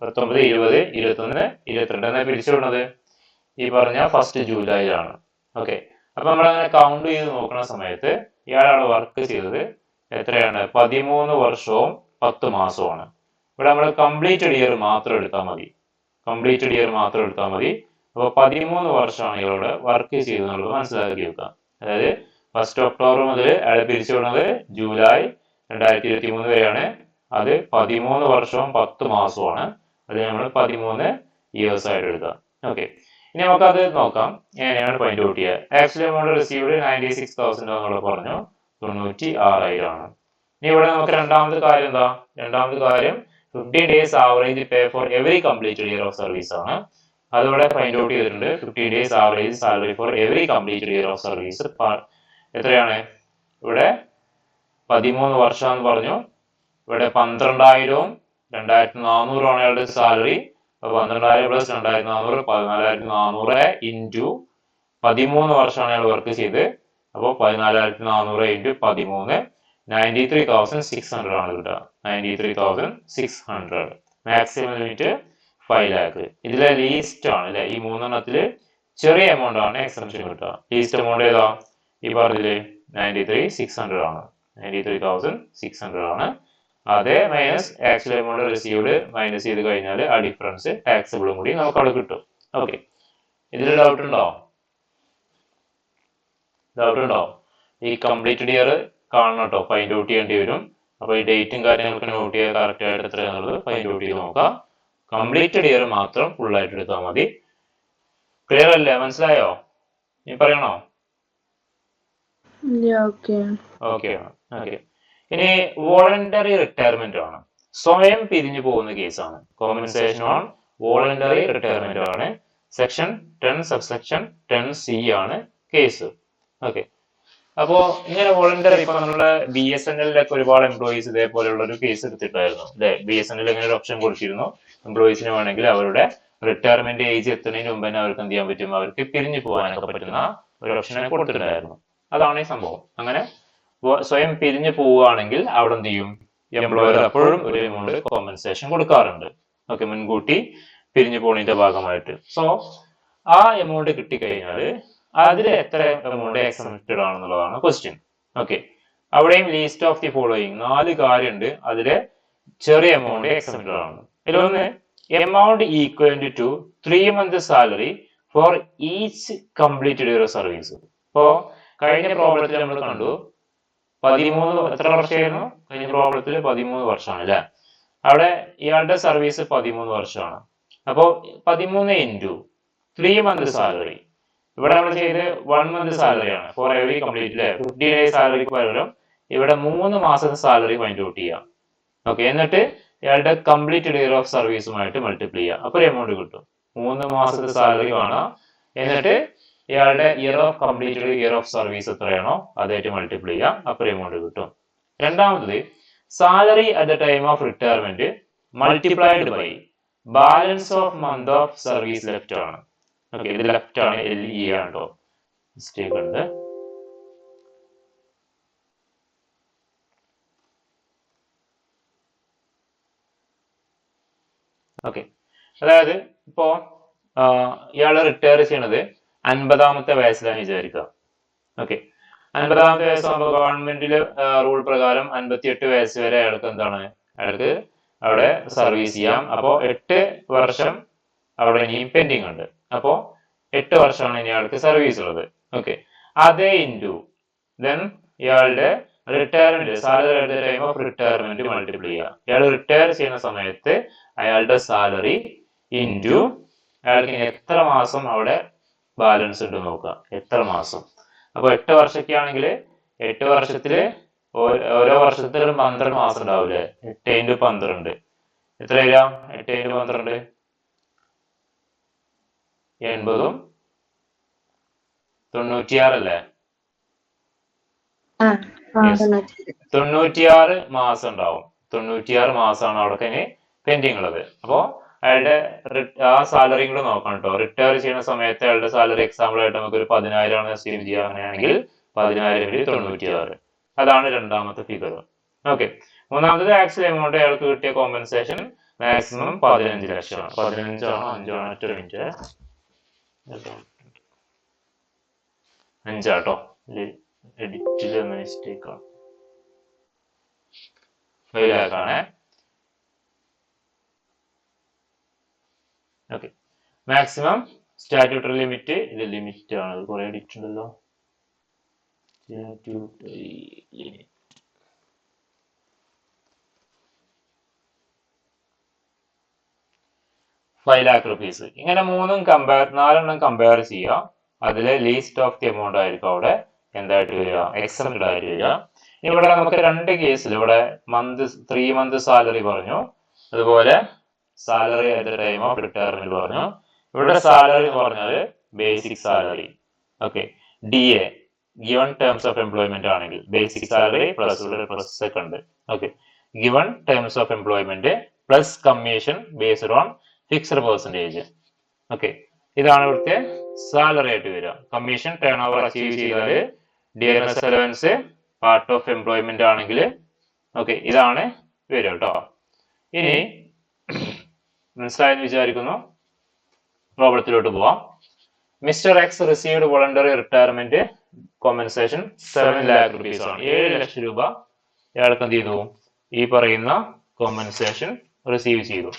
20, 21, 22 പിരിച്ചുവിടുന്നത് ഈ പറഞ്ഞ 1st ജൂലൈയിലാണ്. ഓക്കെ, അപ്പൊ നമ്മളങ്ങനെ കൗണ്ട് ചെയ്ത് നോക്കുന്ന സമയത്ത് ഇയാളാണ് വർക്ക് ചെയ്തത് എത്രയാണ്, 13 വർഷവും 10 മാസവുമാണ്. ഇവിടെ നമ്മൾ കംപ്ലീറ്റഡ് ഇയർ മാത്രം എടുത്താൽ മതി, കംപ്ലീറ്റഡ് ഇയർ മാത്രം എടുത്താൽ മതി. അപ്പോൾ 13 വർഷമാണ് ഇയാളോട് വർക്ക് ചെയ്തെന്നുള്ളത് മനസ്സിലാക്കി വെക്കുക. അതായത് 1st October മുതൽ അയാളെ പിരിച്ചുവിടുന്നത് ജൂലൈ 2023 വരെയാണ്. അത് 13 വർഷവും 10 മാസവുമാണ്. അത് നമ്മൾ 13 ഇയേഴ്സ് ആയിട്ട് എടുക്കാം. ഓക്കെ, ഇനി നമുക്ക് അത് നോക്കാം എങ്ങനെയാണ് ഫൈൻഡ് ഔട്ട് ചെയ്യുക. ആക്ച്വലി എമൗണ്ട് റിസീവ്ഡ് 96,000 എന്നുള്ളത് പറഞ്ഞു, 96,000 ആണ്. ഇനി ഇവിടെ നമുക്ക് രണ്ടാമത്തെ കാര്യം എന്താ, രണ്ടാമത്തെ കാര്യം 15 days average pay for every completed year of service ആണ്. അതിവിടെ ഫൈൻഡ് ഔട്ട് ചെയ്തിട്ടുണ്ട്. 15 days average salary for every completed year of service എത്രയാണ്, ഇവിടെ 13 വർഷം എന്ന് പറഞ്ഞു. ഇവിടെ 12,000ഉം 2,400 ആണ് അയാളുടെ സാലറി. 12,000 പ്ലസ് 2,400 14,400 ഇൻറ്റു 13 വർഷമാണ് അയാൾ വർക്ക് ചെയ്ത്. അപ്പോൾ 14,400 ഇൻറ്റു 13 93,600 ആണ് കിട്ടുക. 93,600. Maximum limit 5 lakh. ഇതിലെ ലീസ്റ്റ് ആണ് അല്ലെ, ഈ 3 ചെറിയ എമൗണ്ട് ആണ് എക്സംപ്ഷൻ കിട്ടുക. ലീസ്റ്റ് എമൗണ്ട് ഏതാ, ഈ പറഞ്ഞില്ലേ 93,600 ആണ്, 93,600 ആണ്. അതേ minus actual amount received minus ചെയ്ത് കഴിഞ്ഞാൽ ആ ഡിഫറൻസ് ടാക്സബിളും കൂടി നമുക്ക് അവിടെ കിട്ടും. ഓക്കെ, ഇതിൽ ഡൗട്ട് ഉണ്ടോ, ഡൗട്ട് ഉണ്ടോ? ഈ കംപ്ലീറ്റഡ് ഇയർ കാണണം കേട്ടോ, ഫൈൻഡ് ഔട്ട് ചെയ്യേണ്ടി വരും. അപ്പൊ ഈ ഡേറ്റും കാര്യങ്ങളൊക്കെ നോട്ട് ചെയ്യാൻ കറക്റ്റ് ആയിട്ട് എത്രയാണെന്നുള്ളത് ഫൈൻഡ് ഔട്ട് ചെയ്ത് നോക്കാം. കംപ്ലീറ്റഡ് ഇയർ മാത്രം ഫുൾ ആയിട്ട് എടുത്താൽ മതി. ക്ലിയർ അല്ലേ, മനസ്സിലായോ? നീ പറയണോ? ഓക്കെ. ഇനി വോളണ്ടറി റിട്ടയർമെന്റ് ആണ്, സ്വയം പിരിഞ്ഞു പോകുന്ന കേസാണ്. കോമ്പൻസേഷൻ ഓൺ വോളണ്ടറി റിട്ടയർമെന്റ് ആണ്. സെക്ഷൻ 10 സബ്സെക്ഷൻ 10C ആണ് കേസ്. ഓക്കെ, അപ്പോ ഇങ്ങനെ വോളണ്ടറി, ഇപ്പൊ നമ്മുടെ BSNL ഒരുപാട് എംപ്ലോയീസ് ഇതേപോലെയുള്ള ഒരു കേസ് എടുത്തിട്ടായിരുന്നു അല്ലെ. BSNL ഇങ്ങനെ ഒരു ഓപ്ഷൻ കൊടുത്തിരുന്നു, എംപ്ലോയീസിന് വേണമെങ്കിൽ അവരുടെ റിട്ടയർമെന്റ് ഏജ് എത്തുന്നതിന് മുമ്പ് തന്നെ അവർക്ക് എന്ത് ചെയ്യാൻ പറ്റും, അവർക്ക് പിരിഞ്ഞു പോകാനൊക്കെ പറ്റുന്ന ഒരു ഓപ്ഷനെ കൊടുത്തിട്ടുണ്ടായിരുന്നു. അതാണ് ഈ സംഭവം. അങ്ങനെ സ്വയം പിരിഞ്ഞു പോവുകയാണെങ്കിൽ അവിടെ എന്ത് ചെയ്യും, എംപ്ലോയർ അപ്പോഴും ഒരു എമൗണ്ട് കോമ്പൻസേഷൻ കൊടുക്കാറുണ്ട്. ഓക്കെ, മുൻകൂട്ടി പിരിഞ്ഞു പോണതിന്റെ ഭാഗമായിട്ട്. സോ ആ എമൗണ്ട് കിട്ടിക്കഴിഞ്ഞാൽ അതിൽ എത്ര എമൗണ്ട് എക്സംപ്റ്റഡ് ആണെന്നുള്ളതാണ് ക്വസ്റ്റ്യൻ. ഓക്കെ, അവിടെയും ലീസ്റ്റ് ഓഫ് ദി ഫോളോയിങ് 4 കാര്യമുണ്ട്, അതിലെ ചെറിയ എമൗണ്ട് എക്സംപ്റ്റഡ് ആണ്. ഇതിലൊന്ന് amount equal to 3 months salary for each completed year service. ഇപ്പോ കഴിഞ്ഞ പ്രോബ്ലത്തിൽ നമ്മൾ കണ്ടു 13, എത്ര വർഷമായിരുന്നു കഴിഞ്ഞ പ്രോബ്ലത്തിൽ? 13 വർഷമാണ് അല്ലെ. അവിടെ ഇയാളുടെ സർവീസ് 13 വർഷമാണ്. അപ്പോൾ 13 ഇൻറ്റു 3 മന്ത് സാലറി. ഇവിടെ നമ്മൾ ചെയ്ത് 1 മന്ത് സാലറിയാണ് ഫോർ എവറി കംപ്ലീറ്റ് അല്ലേ. 50 ഡേയ്സ് സാലറിക്ക് പകരം ഇവിടെ 3 മാസത്തെ സാലറി ഫൈൻഡ് ഔട്ട് ചെയ്യാം. ഓക്കെ, എന്നിട്ട് ഇയാളുടെ കംപ്ലീറ്റ് ഇയർ ഓഫ് സർവീസുമായിട്ട് മൾട്ടിപ്ലൈ ചെയ്യാം. അപ്പോൾ ഒരു എമൗണ്ട് കിട്ടും. 3 മാസത്തെ സാലറി കാണാം, എന്നിട്ട് ഇയാളുടെ കംപ്ലീറ്റഡ് ഇയർ ഓഫ് സർവീസ് എത്രയാണോ അതായിട്ട് മൾട്ടിപ്ലൈ ചെയ്യാം. അപ്പോൾ എമൗണ്ട് കിട്ടും. രണ്ടാമത് salary at the time of retirement multiplied by balance of month of service left ആണ്. ഓക്കെ, ഇത് ലെഫ്റ്റ് ആണ്, LE ആണ് കേട്ടോ, മിസ്റ്റേക്ക് ഉണ്ട്. ഓക്കെ, അതായത് ഇപ്പോ ഇയാള് റിട്ടയർ ചെയ്യണത് 50-ാമത്തെ വയസ്സിലാണ് വിചാരിക്കുക. ഓക്കെ, 50-ാമത്തെ വയസ്സാകുമ്പോൾ ഗവൺമെന്റില് റൂൾ പ്രകാരം 58 വയസ്സ് വരെ അയാൾക്ക് അയാൾക്ക് അവിടെ സർവീസ് ചെയ്യാം. അപ്പോ 8 വർഷം അവിടെ ഇനിയും പെൻഡിങ് ഉണ്ട്. അപ്പോ 8 വർഷമാണ് ഇനി അയാൾക്ക് സർവീസ് ഉള്ളത്. ഓക്കെ, അതേ ഇൻറ്റു ദെൻ ഇയാളുടെ retirement salary at the time of retirement multiply ചെയ്യുക. ഇയാൾ റിട്ടയർ ചെയ്യുന്ന സമയത്ത് അയാളുടെ സാലറി ഇൻറ്റു അയാൾക്ക് എത്ര മാസം അവിടെ ബാലൻസ് ഉണ്ട് നോക്കുക, എത്ര മാസം. അപ്പൊ 8 വർഷമൊക്കെയാണെങ്കിൽ 8 വർഷത്തില് ഓരോ വർഷത്തിലും 12 മാസം ഉണ്ടാവില്ലേ. 8 × 12 എത്ര വരിക? 8 × 12 80 96 അല്ലേ? 96 മാസം ഉണ്ടാവും. 96 മാസമാണ് അവിടെ ഇനി പെൻഡിങ് ഉള്ളത്. അപ്പോ അയാളുടെ ആ സാലറി കൂടെ നോക്കണം കേട്ടോ. റിട്ടയർ ചെയ്യുന്ന സമയത്ത് അയാളുടെ സാലറി എക്സാമ്പിൾ ആയിട്ട് നമുക്ക് ഒരു 10,000 ആണ് അസ്യൂം ചെയ്യുക. അങ്ങനെയാണെങ്കിൽ 10,000 × 96 അതാണ് രണ്ടാമത്തെ ഫിഗർ. ഓക്കെ, മൂന്നാമത്തത് ആക്ച്വൽ എമൗണ്ട് അയാൾക്ക് കിട്ടിയ കോമ്പൻസേഷൻ മാക്സിമം 15 ലക്ഷമാണ്. 15 ആണോ 5 ആണോ? ഒറ്റ മിനിറ്റ്, 5 ആട്ടോ, എഡിറ്റിൽ മിസ്റ്റേക്ക് ആണ്. 5 lakh ആണ്. ഓക്കെ, മാക്സിമം സ്റ്റാറ്റ്യൂട്ടറി ലിമിറ്റ്, ഇത് ലിമിറ്റ് ആണ്, കുറെ എഡിറ്റ് ഉണ്ടല്ലോ. 5 lakh rupees. ഇങ്ങനെ 4 കമ്പയർ ചെയ്യുക. അതിലെ ലീസ്റ്റ് ഓഫ് ദി എമൗണ്ട് ആയിരിക്കും അവിടെ എന്തായിട്ട് വരിക? എക്സംപ്റ്റഡ് ആയിട്ട് വരിക. ഇവിടെ നമുക്ക് 2 കേസിൽ ഇവിടെ 3 മന്ത് സാലറി പറഞ്ഞു, അതുപോലെ salary at the time of retirement പറഞ്ഞു. ഇവിടെ സാലറി എന്ന് പറഞ്ഞാൽ basic salary. Okay, DA given terms of employment ആണെങ്കിൽ basic salary plus second. Okay, given terms of employment plus commission based on fixed percentage. Okay, ഇതാണ് ഇവിടുത്തെ salary ആയിട്ട് വരിക. Commission turnover achieve ചെയ്താൽ DNS allowance part of employment ആണെങ്കിൽ okay ഇതാണ് വരിക കേട്ടോ. ഇനി മനസ്സിലായെന്ന് വിചാരിക്കുന്നു. പ്രോബ്ലത്തിലോട്ട് പോവാം. Mister X received voluntary retirement compensation 7 lakh rupees ആണ്. 7 ലക്ഷം രൂപ ഇയാൾക്ക് എന്ത് ചെയ്തു? ഈ പറയുന്ന കോമ്പൻസേഷൻ റിസീവ് ചെയ്തു.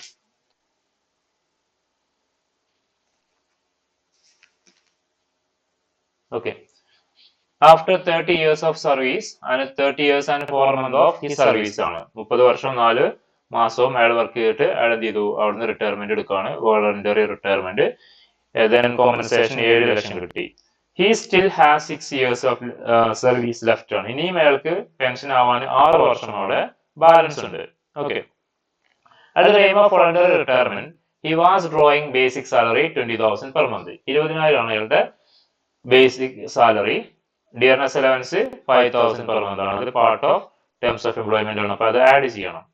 Okay, after 30 years of service and 30 years and 4 months of his service ആണ്. 30 വർഷം 4 മാസവും അയാൾ വർക്ക് ചെയ്തിട്ട് അയാൾ എന്ത് ചെയ്തു? അവിടുന്ന് റിട്ടയർമെന്റ് എടുക്കുകയാണ്, വോളണ്ടറി റിട്ടയർമെന്റ്. കോമ്പൻസേഷൻ 7 ലക്ഷം കിട്ടി. He still has 6 years of service left ആണ്. ഇനിയും അയാൾക്ക് പെൻഷൻ ആവാൻ 6 വർഷം അവിടെ ബാലൻസ് ഉണ്ട്. Okay, at the time of voluntary retirement he was drawing basic salary 20,000 per month. 20,000 ആണ് അയാളുടെ basic salary. Dearness allowance 5,000 per month ആണ്. അത് part of terms of employment ആണ്. അപ്പൊ അത് ആഡ് ചെയ്യണം.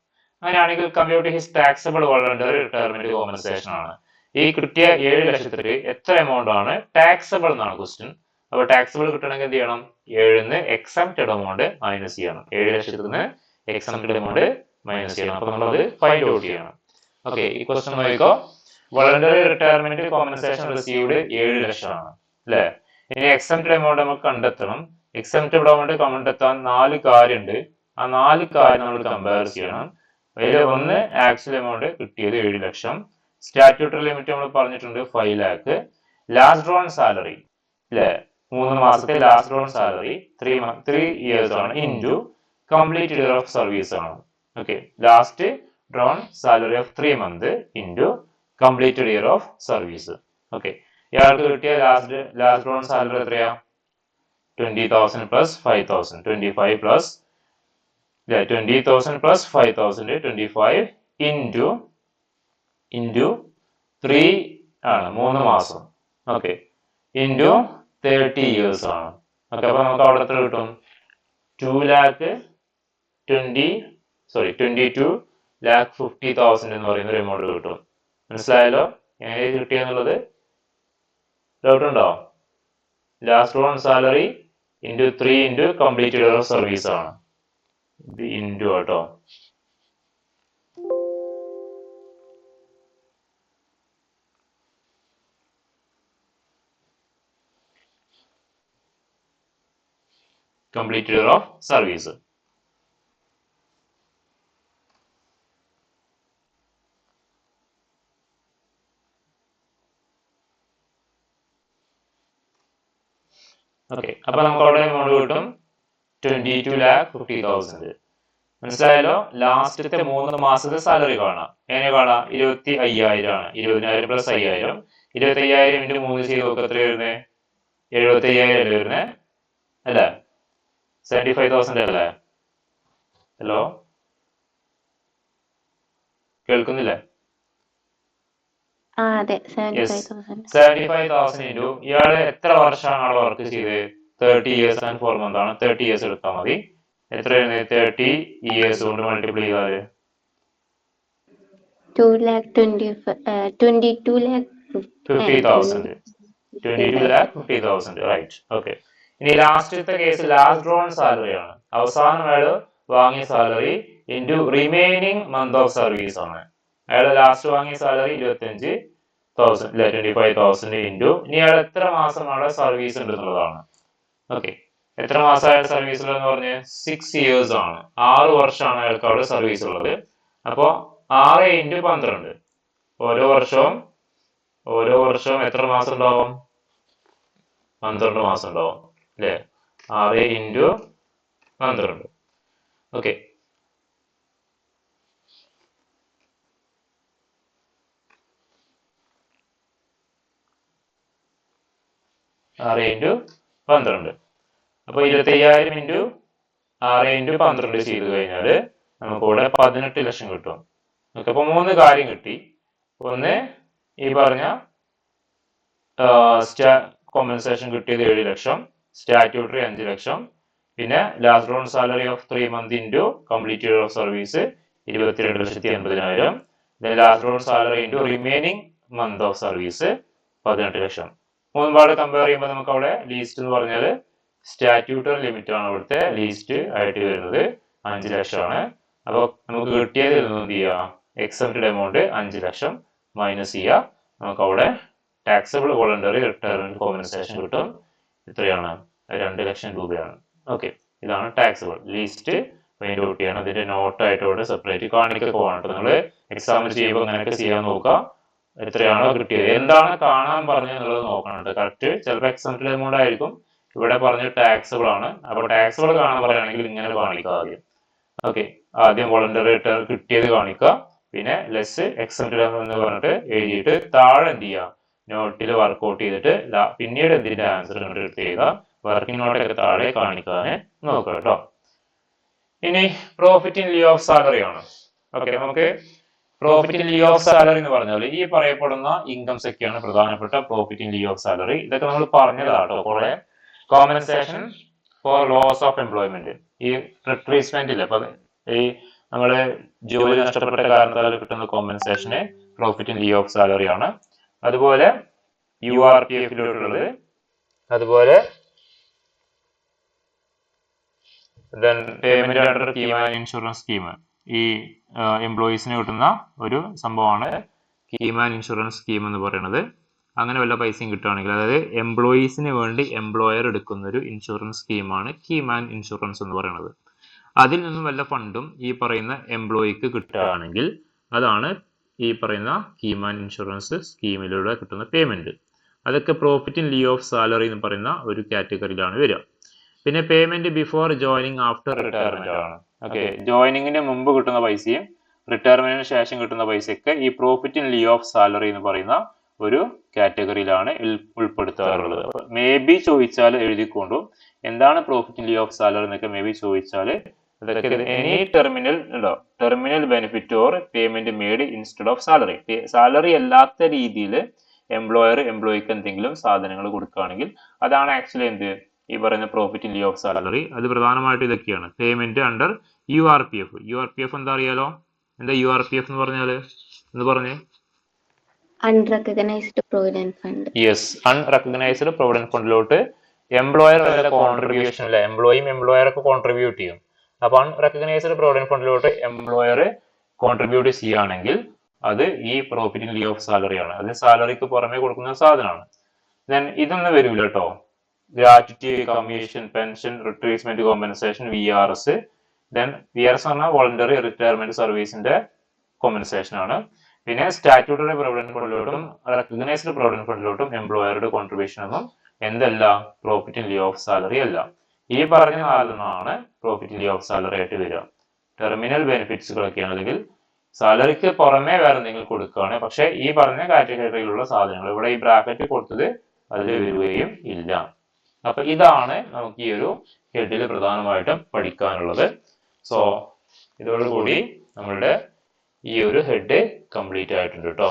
അങ്ങനെയാണെങ്കിൽ compute his taxable voluntary retirement compensation ആണ്. ഈ കിട്ടിയ 7 ലക്ഷത്തിന് എത്ര എമൗണ്ട് ആണ് ടാക്സബിൾ എന്നാണ് ക്വസ്റ്റ്യൻ. അപ്പൊ ടാക്സബിൾ കിട്ടണമെങ്കിൽ എന്ത് ചെയ്യണം? 7ന്ന് എക്സംപ്റ്റഡ് എമൗണ്ട് മൈനസ് ചെയ്യണം. 7 ലക്ഷത്തിന് എക്സംപ്റ്റഡ് എമൗണ്ട് മൈനസ് ചെയ്യണം. അപ്പൊ നമ്മളത് ഫൈൻഡ് ഔട്ട് ചെയ്യണം. ഓക്കെ, ഈ ക്വസ്റ്റ്യൻ നോക്കിക്കോ. വോളണ്ടറി റിട്ടയർമെന്റ് കോമ്പൻസേഷൻ റിസീവ്ഡ് 7 ലക്ഷമാണ് അല്ലെ. ഇനി എക്സംപ്റ്റഡ് എമൗണ്ട് നമുക്ക് കണ്ടെത്തണം. എക്സംപ്റ്റഡ് എമൗണ്ട് കണ്ടെത്താൻ 4 കാര്യമുണ്ട്. ആ 4 കാര്യം നമ്മൾ കമ്പയർ ചെയ്യണം. അതിൽ ഒന്ന് ആക്ച്വൽ എമൗണ്ട് കിട്ടിയത് 7 ലക്ഷം. സ്റ്റാറ്റ്യൂട്ടറി ലിമിറ്റ് നമ്മൾ പറഞ്ഞിട്ടുണ്ട് 5 lakh. ലാസ്റ്റ് ഡ്രോൺ സാലറി അല്ലെ, 3 മാസത്തെ ലാസ്റ്റ് ഡ്രോൺ സാലറി 3 years ആണ് into complete year of service ആണ്. Okay, last drawn salary of 3 months into completed year of service. Okay, ഇയാൾക്ക് കിട്ടിയ ലാസ്റ്റ് റോൺ സാലറി എത്രയാ? 20,000 പ്ലസ് 5,000, 25 പ്ലസ് 20,000 പ്ലസ് 5,000, 25 ഇൻറ്റു 3 ആണ്, 3 മാസം. Okay, into 30 years ആണ്. Okay, അപ്പൊ നമുക്ക് അവിടെ എത്ര കിട്ടും? 22,50,000 എന്ന് പറയുന്ന ഒരു എമൗണ്ട് കിട്ടും. മനസ്സിലായല്ലോ എങ്ങനെ കിട്ടിയെന്നുള്ളത്? ഡൗട്ട് ഉണ്ടോ? Last Ron salary into 3 into completed year of service ആണ്. ഇത് ഇൻറ്റു കേട്ടോ. Completed year of service. Okay, അപ്പൊ നമുക്ക് അവിടെ എമൗണ്ട് കിട്ടും 22,50,000. മനസ്സിലായല്ലോ? ലാസ്റ്റത്തെ 3 മാസത്തെ സാലറി കാണാം. എങ്ങനെ കാണാം? 25,000 ആണ്. 20,000 പ്ലസ് 5,000, 25,000 ഇൻറ്റു 3 ചെയ്ത് നോക്കുക. എത്ര വരുന്നത്? 75,000 അല്ലേ വരുന്നത്? അല്ലേ? 75,000 അല്ലേ? ഹലോ, കേൾക്കുന്നില്ലേ? 75,000 ഇൻറ്റു ഇയാള് എത്ര വർഷമാണ് അവിടെ വർക്ക് ചെയ്തത്? 30 years and 4 months ആണ്. 30 years എടുത്താൽ മതി. എത്ര വരുന്നത്? 30 years കൊണ്ട് മൾട്ടിപ്ലൈ ചെയ്താല് 22,50,000. 22,50,000. റൈറ്റ്. ഓക്കെ, ഇനി ലാസ്റ്റത്തെ കേസ് ലാസ്റ്റ് ഡ്രോൺ സാലറി ആണ്. അവസാനം അയാള് വാങ്ങിയ salary into remaining month of service ആണ്. അയാള് ലാസ്റ്റ് വാങ്ങിയ സാലറി 25,000 ഇൻറ്റു ഇനി അയാൾ എത്ര മാസം അവിടെ സർവീസ് ഉണ്ട് എന്നുള്ളതാണ്. ഓക്കെ, എത്ര മാസം അയാൾ സർവീസ് ഉള്ളതെന്ന് പറഞ്ഞ് 6 years ആണ്. 6 വർഷമാണ് അയാൾക്ക് അവിടെ സർവീസ് ഉള്ളത്. അപ്പോ 6 ഇൻറ്റു 12, ഓരോ വർഷവും എത്ര മാസം ഉണ്ടാവും? 12 മാസം ഉണ്ടാവും അല്ലേ? 6 ഇൻറ്റു 12. ഓക്കെ, ആറ് ഇൻറ്റു 12. അപ്പൊ 25,000 ഇൻറ്റു 6 ഇൻറ്റു 12 ചെയ്ത് കഴിഞ്ഞാല് നമുക്കിവിടെ 18 ലക്ഷം കിട്ടും. ഓക്കെ, അപ്പൊ 3 കാര്യം കിട്ടി. ഒന്ന്, ഈ പറഞ്ഞ കോമ്പൻസേഷൻ കിട്ടിയത് 7 ലക്ഷം, സ്റ്റാറ്റ്യൂട്ടറി 5 ലക്ഷം, പിന്നെ last Ron salary of 3 months into complete year of service 22,80,000, last Ron salary into remaining month of service 18 ലക്ഷം. 3 പാട് കമ്പയർ ചെയ്യുമ്പോൾ നമുക്ക് അവിടെ ലീസ്റ്റ് എന്ന് പറഞ്ഞാൽ സ്റ്റാറ്റ്യൂട്ടറി ലിമിറ്റ് ആണ് ഇവിടുത്തെ ലീസ്റ്റ് ആയിട്ട് വരുന്നത്, 5 ലക്ഷമാണ്. അപ്പോൾ നമുക്ക് കിട്ടിയത് എന്ത് ചെയ്യുക? എക്സംപ്റ്റഡ് എമൗണ്ട് 5 ലക്ഷം മൈനസ് ചെയ്യുക. നമുക്ക് അവിടെ ടാക്സബിൾ വോളണ്ടറി റിട്ടയർമെന്റ് കോമ്പൻസേഷൻ കിട്ടും. എത്രയാണ്? 2 ലക്ഷം രൂപയാണ്. ഓക്കെ, ഇതാണ് ടാക്സബിൾ ലീസ്റ്റ്. ഫൈൻഡ് ഔട്ട് ചെയ്യണം. അതിന്റെ നോട്ടായിട്ട് ഇവിടെ സെപ്പറേറ്റ് കാണിക്കൊക്കെ പോകണം. നിങ്ങൾ എക്സാമിന് ചെയ്യുമ്പോൾ അങ്ങനെയൊക്കെ ചെയ്യാൻ നോക്കുക. എത്രയാണോ കിട്ടിയത്, എന്താണ് കാണാൻ പറഞ്ഞെന്നുള്ളത് നോക്കണം. കറക്റ്റ് ചിലപ്പോൾ എക്സംപ്റ്റഡ് എമൗണ്ട് ആയിരിക്കും, ഇവിടെ പറഞ്ഞ ടാക്സബിൾ ആണ്. അപ്പോൾ ടാക്സബിൾ കാണാൻ പറയുകയാണെങ്കിൽ ഇങ്ങനെ കാണിക്കുക ആദ്യം. ഓക്കെ, ആദ്യം വോളണ്ടറി റിട്ടേൺ കിട്ടിയത് കാണിക്കുക, പിന്നെ ലെസ് എക്സംപ്റ്റഡ് എന്ന് പറഞ്ഞിട്ട് എഴുതിയിട്ട് താഴെ എന്ത് ചെയ്യുക? നോട്ടിൽ വർക്ക്ഔട്ട് ചെയ്തിട്ട് പിന്നീട് എന്തിന്റെ ആൻസർ കണ്ടിട്ട് ചെയ്യുക. വർക്കിംഗ് നോട്ടൊക്കെ താഴെ കാണിക്കാൻ നോക്കുക കേട്ടോ. ഇനി profit in lieu of salary ആണ്. ഓക്കെ, നമുക്ക് profit in lieu of salary എന്ന് പറഞ്ഞാൽ ഈ പറയപ്പെടുന്ന ഇൻകംസ് ഒക്കെയാണ് പ്രധാനപ്പെട്ട profit in lieu of salary. ഇതൊക്കെ നമ്മൾ പറഞ്ഞതാട്ടോ. കുറെ compensation for loss of employment, ഈ റിട്രീസ്മെന്റ് ഇല്ല, അപ്പൊ ഈ നമ്മള് ജോലി നഷ്ടപ്പെട്ട കാരണത്താൽ കിട്ടുന്ന കോമ്പൻസേഷന് profit in lieu of salary ആണ്. അതുപോലെ URPF-ലുള്ളത്, അതുപോലെ payment under key man insurance scheme, ഈ എംപ്ലോയീസിന് കിട്ടുന്ന ഒരു സംഭവമാണ് കീമാൻ ഇൻഷുറൻസ് സ്കീം എന്ന് പറയുന്നത്. അങ്ങനെ വല്ല പൈസയും കിട്ടുകയാണെങ്കിൽ, അതായത് എംപ്ലോയീസിന് വേണ്ടി എംപ്ലോയർ എടുക്കുന്ന ഒരു ഇൻഷുറൻസ് സ്കീമാണ് കീമാൻ ഇൻഷുറൻസ് എന്ന് പറയുന്നത്. അതിൽ നിന്നും വല്ല ഫണ്ടും ഈ പറയുന്ന എംപ്ലോയിക്ക് കിട്ടുകയാണെങ്കിൽ അതാണ് ഈ പറയുന്ന കീമാൻ ഇൻഷുറൻസ് സ്കീമിലൂടെ കിട്ടുന്ന പേയ്മെന്റ്. അതൊക്കെ profit in lieu of salary എന്ന് പറയുന്ന ഒരു കാറ്റഗറിയിലാണ് വരിക. പിന്നെ payment before joining after retirement ആണ്. ഓക്കെ, ജോയിനിങ്ങിന് മുമ്പ് കിട്ടുന്ന പൈസയും റിട്ടയർമെന്റിന് ശേഷം കിട്ടുന്ന പൈസയൊക്കെ ഈ profit in lieu of salary എന്ന് പറയുന്ന ഒരു കാറ്റഗറിയിലാണ് ഉൾപ്പെടുത്താറുള്ളത്. മേ ബി ചോദിച്ചാൽ എഴുതിക്കൊണ്ടു എന്താണ് profit in lieu of salary എന്നൊക്കെ മേ ബി ചോദിച്ചാൽ any terminal benefit or payment made instead of salary. Salary അല്ലാത്ത രീതിയിൽ എംപ്ലോയർ എംപ്ലോയിക്ക് എന്തെങ്കിലും സാധനങ്ങൾ കൊടുക്കുകയാണെങ്കിൽ അതാണ് ആക്ച്വലി എന്ത് ഈ പറയുന്ന profit in lieu of salary. അത് പ്രധാനമായിട്ട് ഇതൊക്കെയാണ്. Payment under URPF. URPF എന്താ അറിയാലോ? എന്താ URPF എന്ന് പറഞ്ഞാല് എന്ന് പറഞ്ഞേ? Unrecognized Provident Fund. Yes, unrecognised provident ഫണ്ടിലോട്ട് എംപ്ലോയർ കോൺട്രിബ്യൂഷൻ അല്ലെ, എംപ്ലോയിയും എംപ്ലോയർ ഒക്കെ കോൺട്രിബ്യൂട്ട് ചെയ്യും. അപ്പൊ അൺറെക്കഗ്നൈസ്ഡ് പ്രൊവിഡന്റ് ഫണ്ടിലോട്ട് എംപ്ലോയർ കോൺട്രിബ്യൂട്ട് ചെയ്യുകയാണെങ്കിൽ അത് ഈ profit in lieu of salary ആണ്. അത് സാലറിക്ക് പുറമെ കൊടുക്കുന്ന സാധനമാണ്. ദെൻ ഇതൊന്നും വരില്ല കേട്ടോ. Gratuity, commission, pension, retrenchment compensation, VRS. Then VRS പറഞ്ഞാൽ വോളണ്ടറി റിട്ടയർമെന്റ് സർവീസിന്റെ കോമ്പൻസേഷൻ ആണ്. പിന്നെ സ്റ്റാറ്റ്യൂട്ടറി പ്രൊവിഡന്റ് ഫണ്ടിലോട്ടും റെക്കഗ്നൈസ്ഡ് പ്രൊവിഡന്റ് ഫണ്ടിലോട്ടും എംപ്ലോയറുടെ കോൺട്രിബ്യൂഷൻ ഒന്നും എന്തല്ല profit in lieu of salary അല്ല. ഈ പറഞ്ഞ നാലെണ്ണമാണ് profit in lieu of salary ആയിട്ട് വരിക. ടെർമിനൽ ബെനിഫിറ്റ്സുകളൊക്കെയാണ്, അല്ലെങ്കിൽ സാലറിക്ക് പുറമെ വേറെ എന്തെങ്കിലും കൊടുക്കുകയാണ്. പക്ഷെ ഈ പറഞ്ഞ കാറ്റഗറിയിലുള്ള സാധനങ്ങൾ ഇവിടെ ഈ ബ്രാക്കറ്റ് കൊടുത്തത് അതിൽ വരികയും ഇല്ല. അപ്പൊ ഇതാണ് നമുക്ക് ഈ ഒരു ഹെഡിൽ പ്രധാനമായിട്ടും പഠിക്കാനുള്ളത്. സോ ഇതോടുകൂടി നമ്മളുടെ ഈ ഒരു ഹെഡ് കംപ്ലീറ്റ് ആയിട്ടുണ്ട് കേട്ടോ.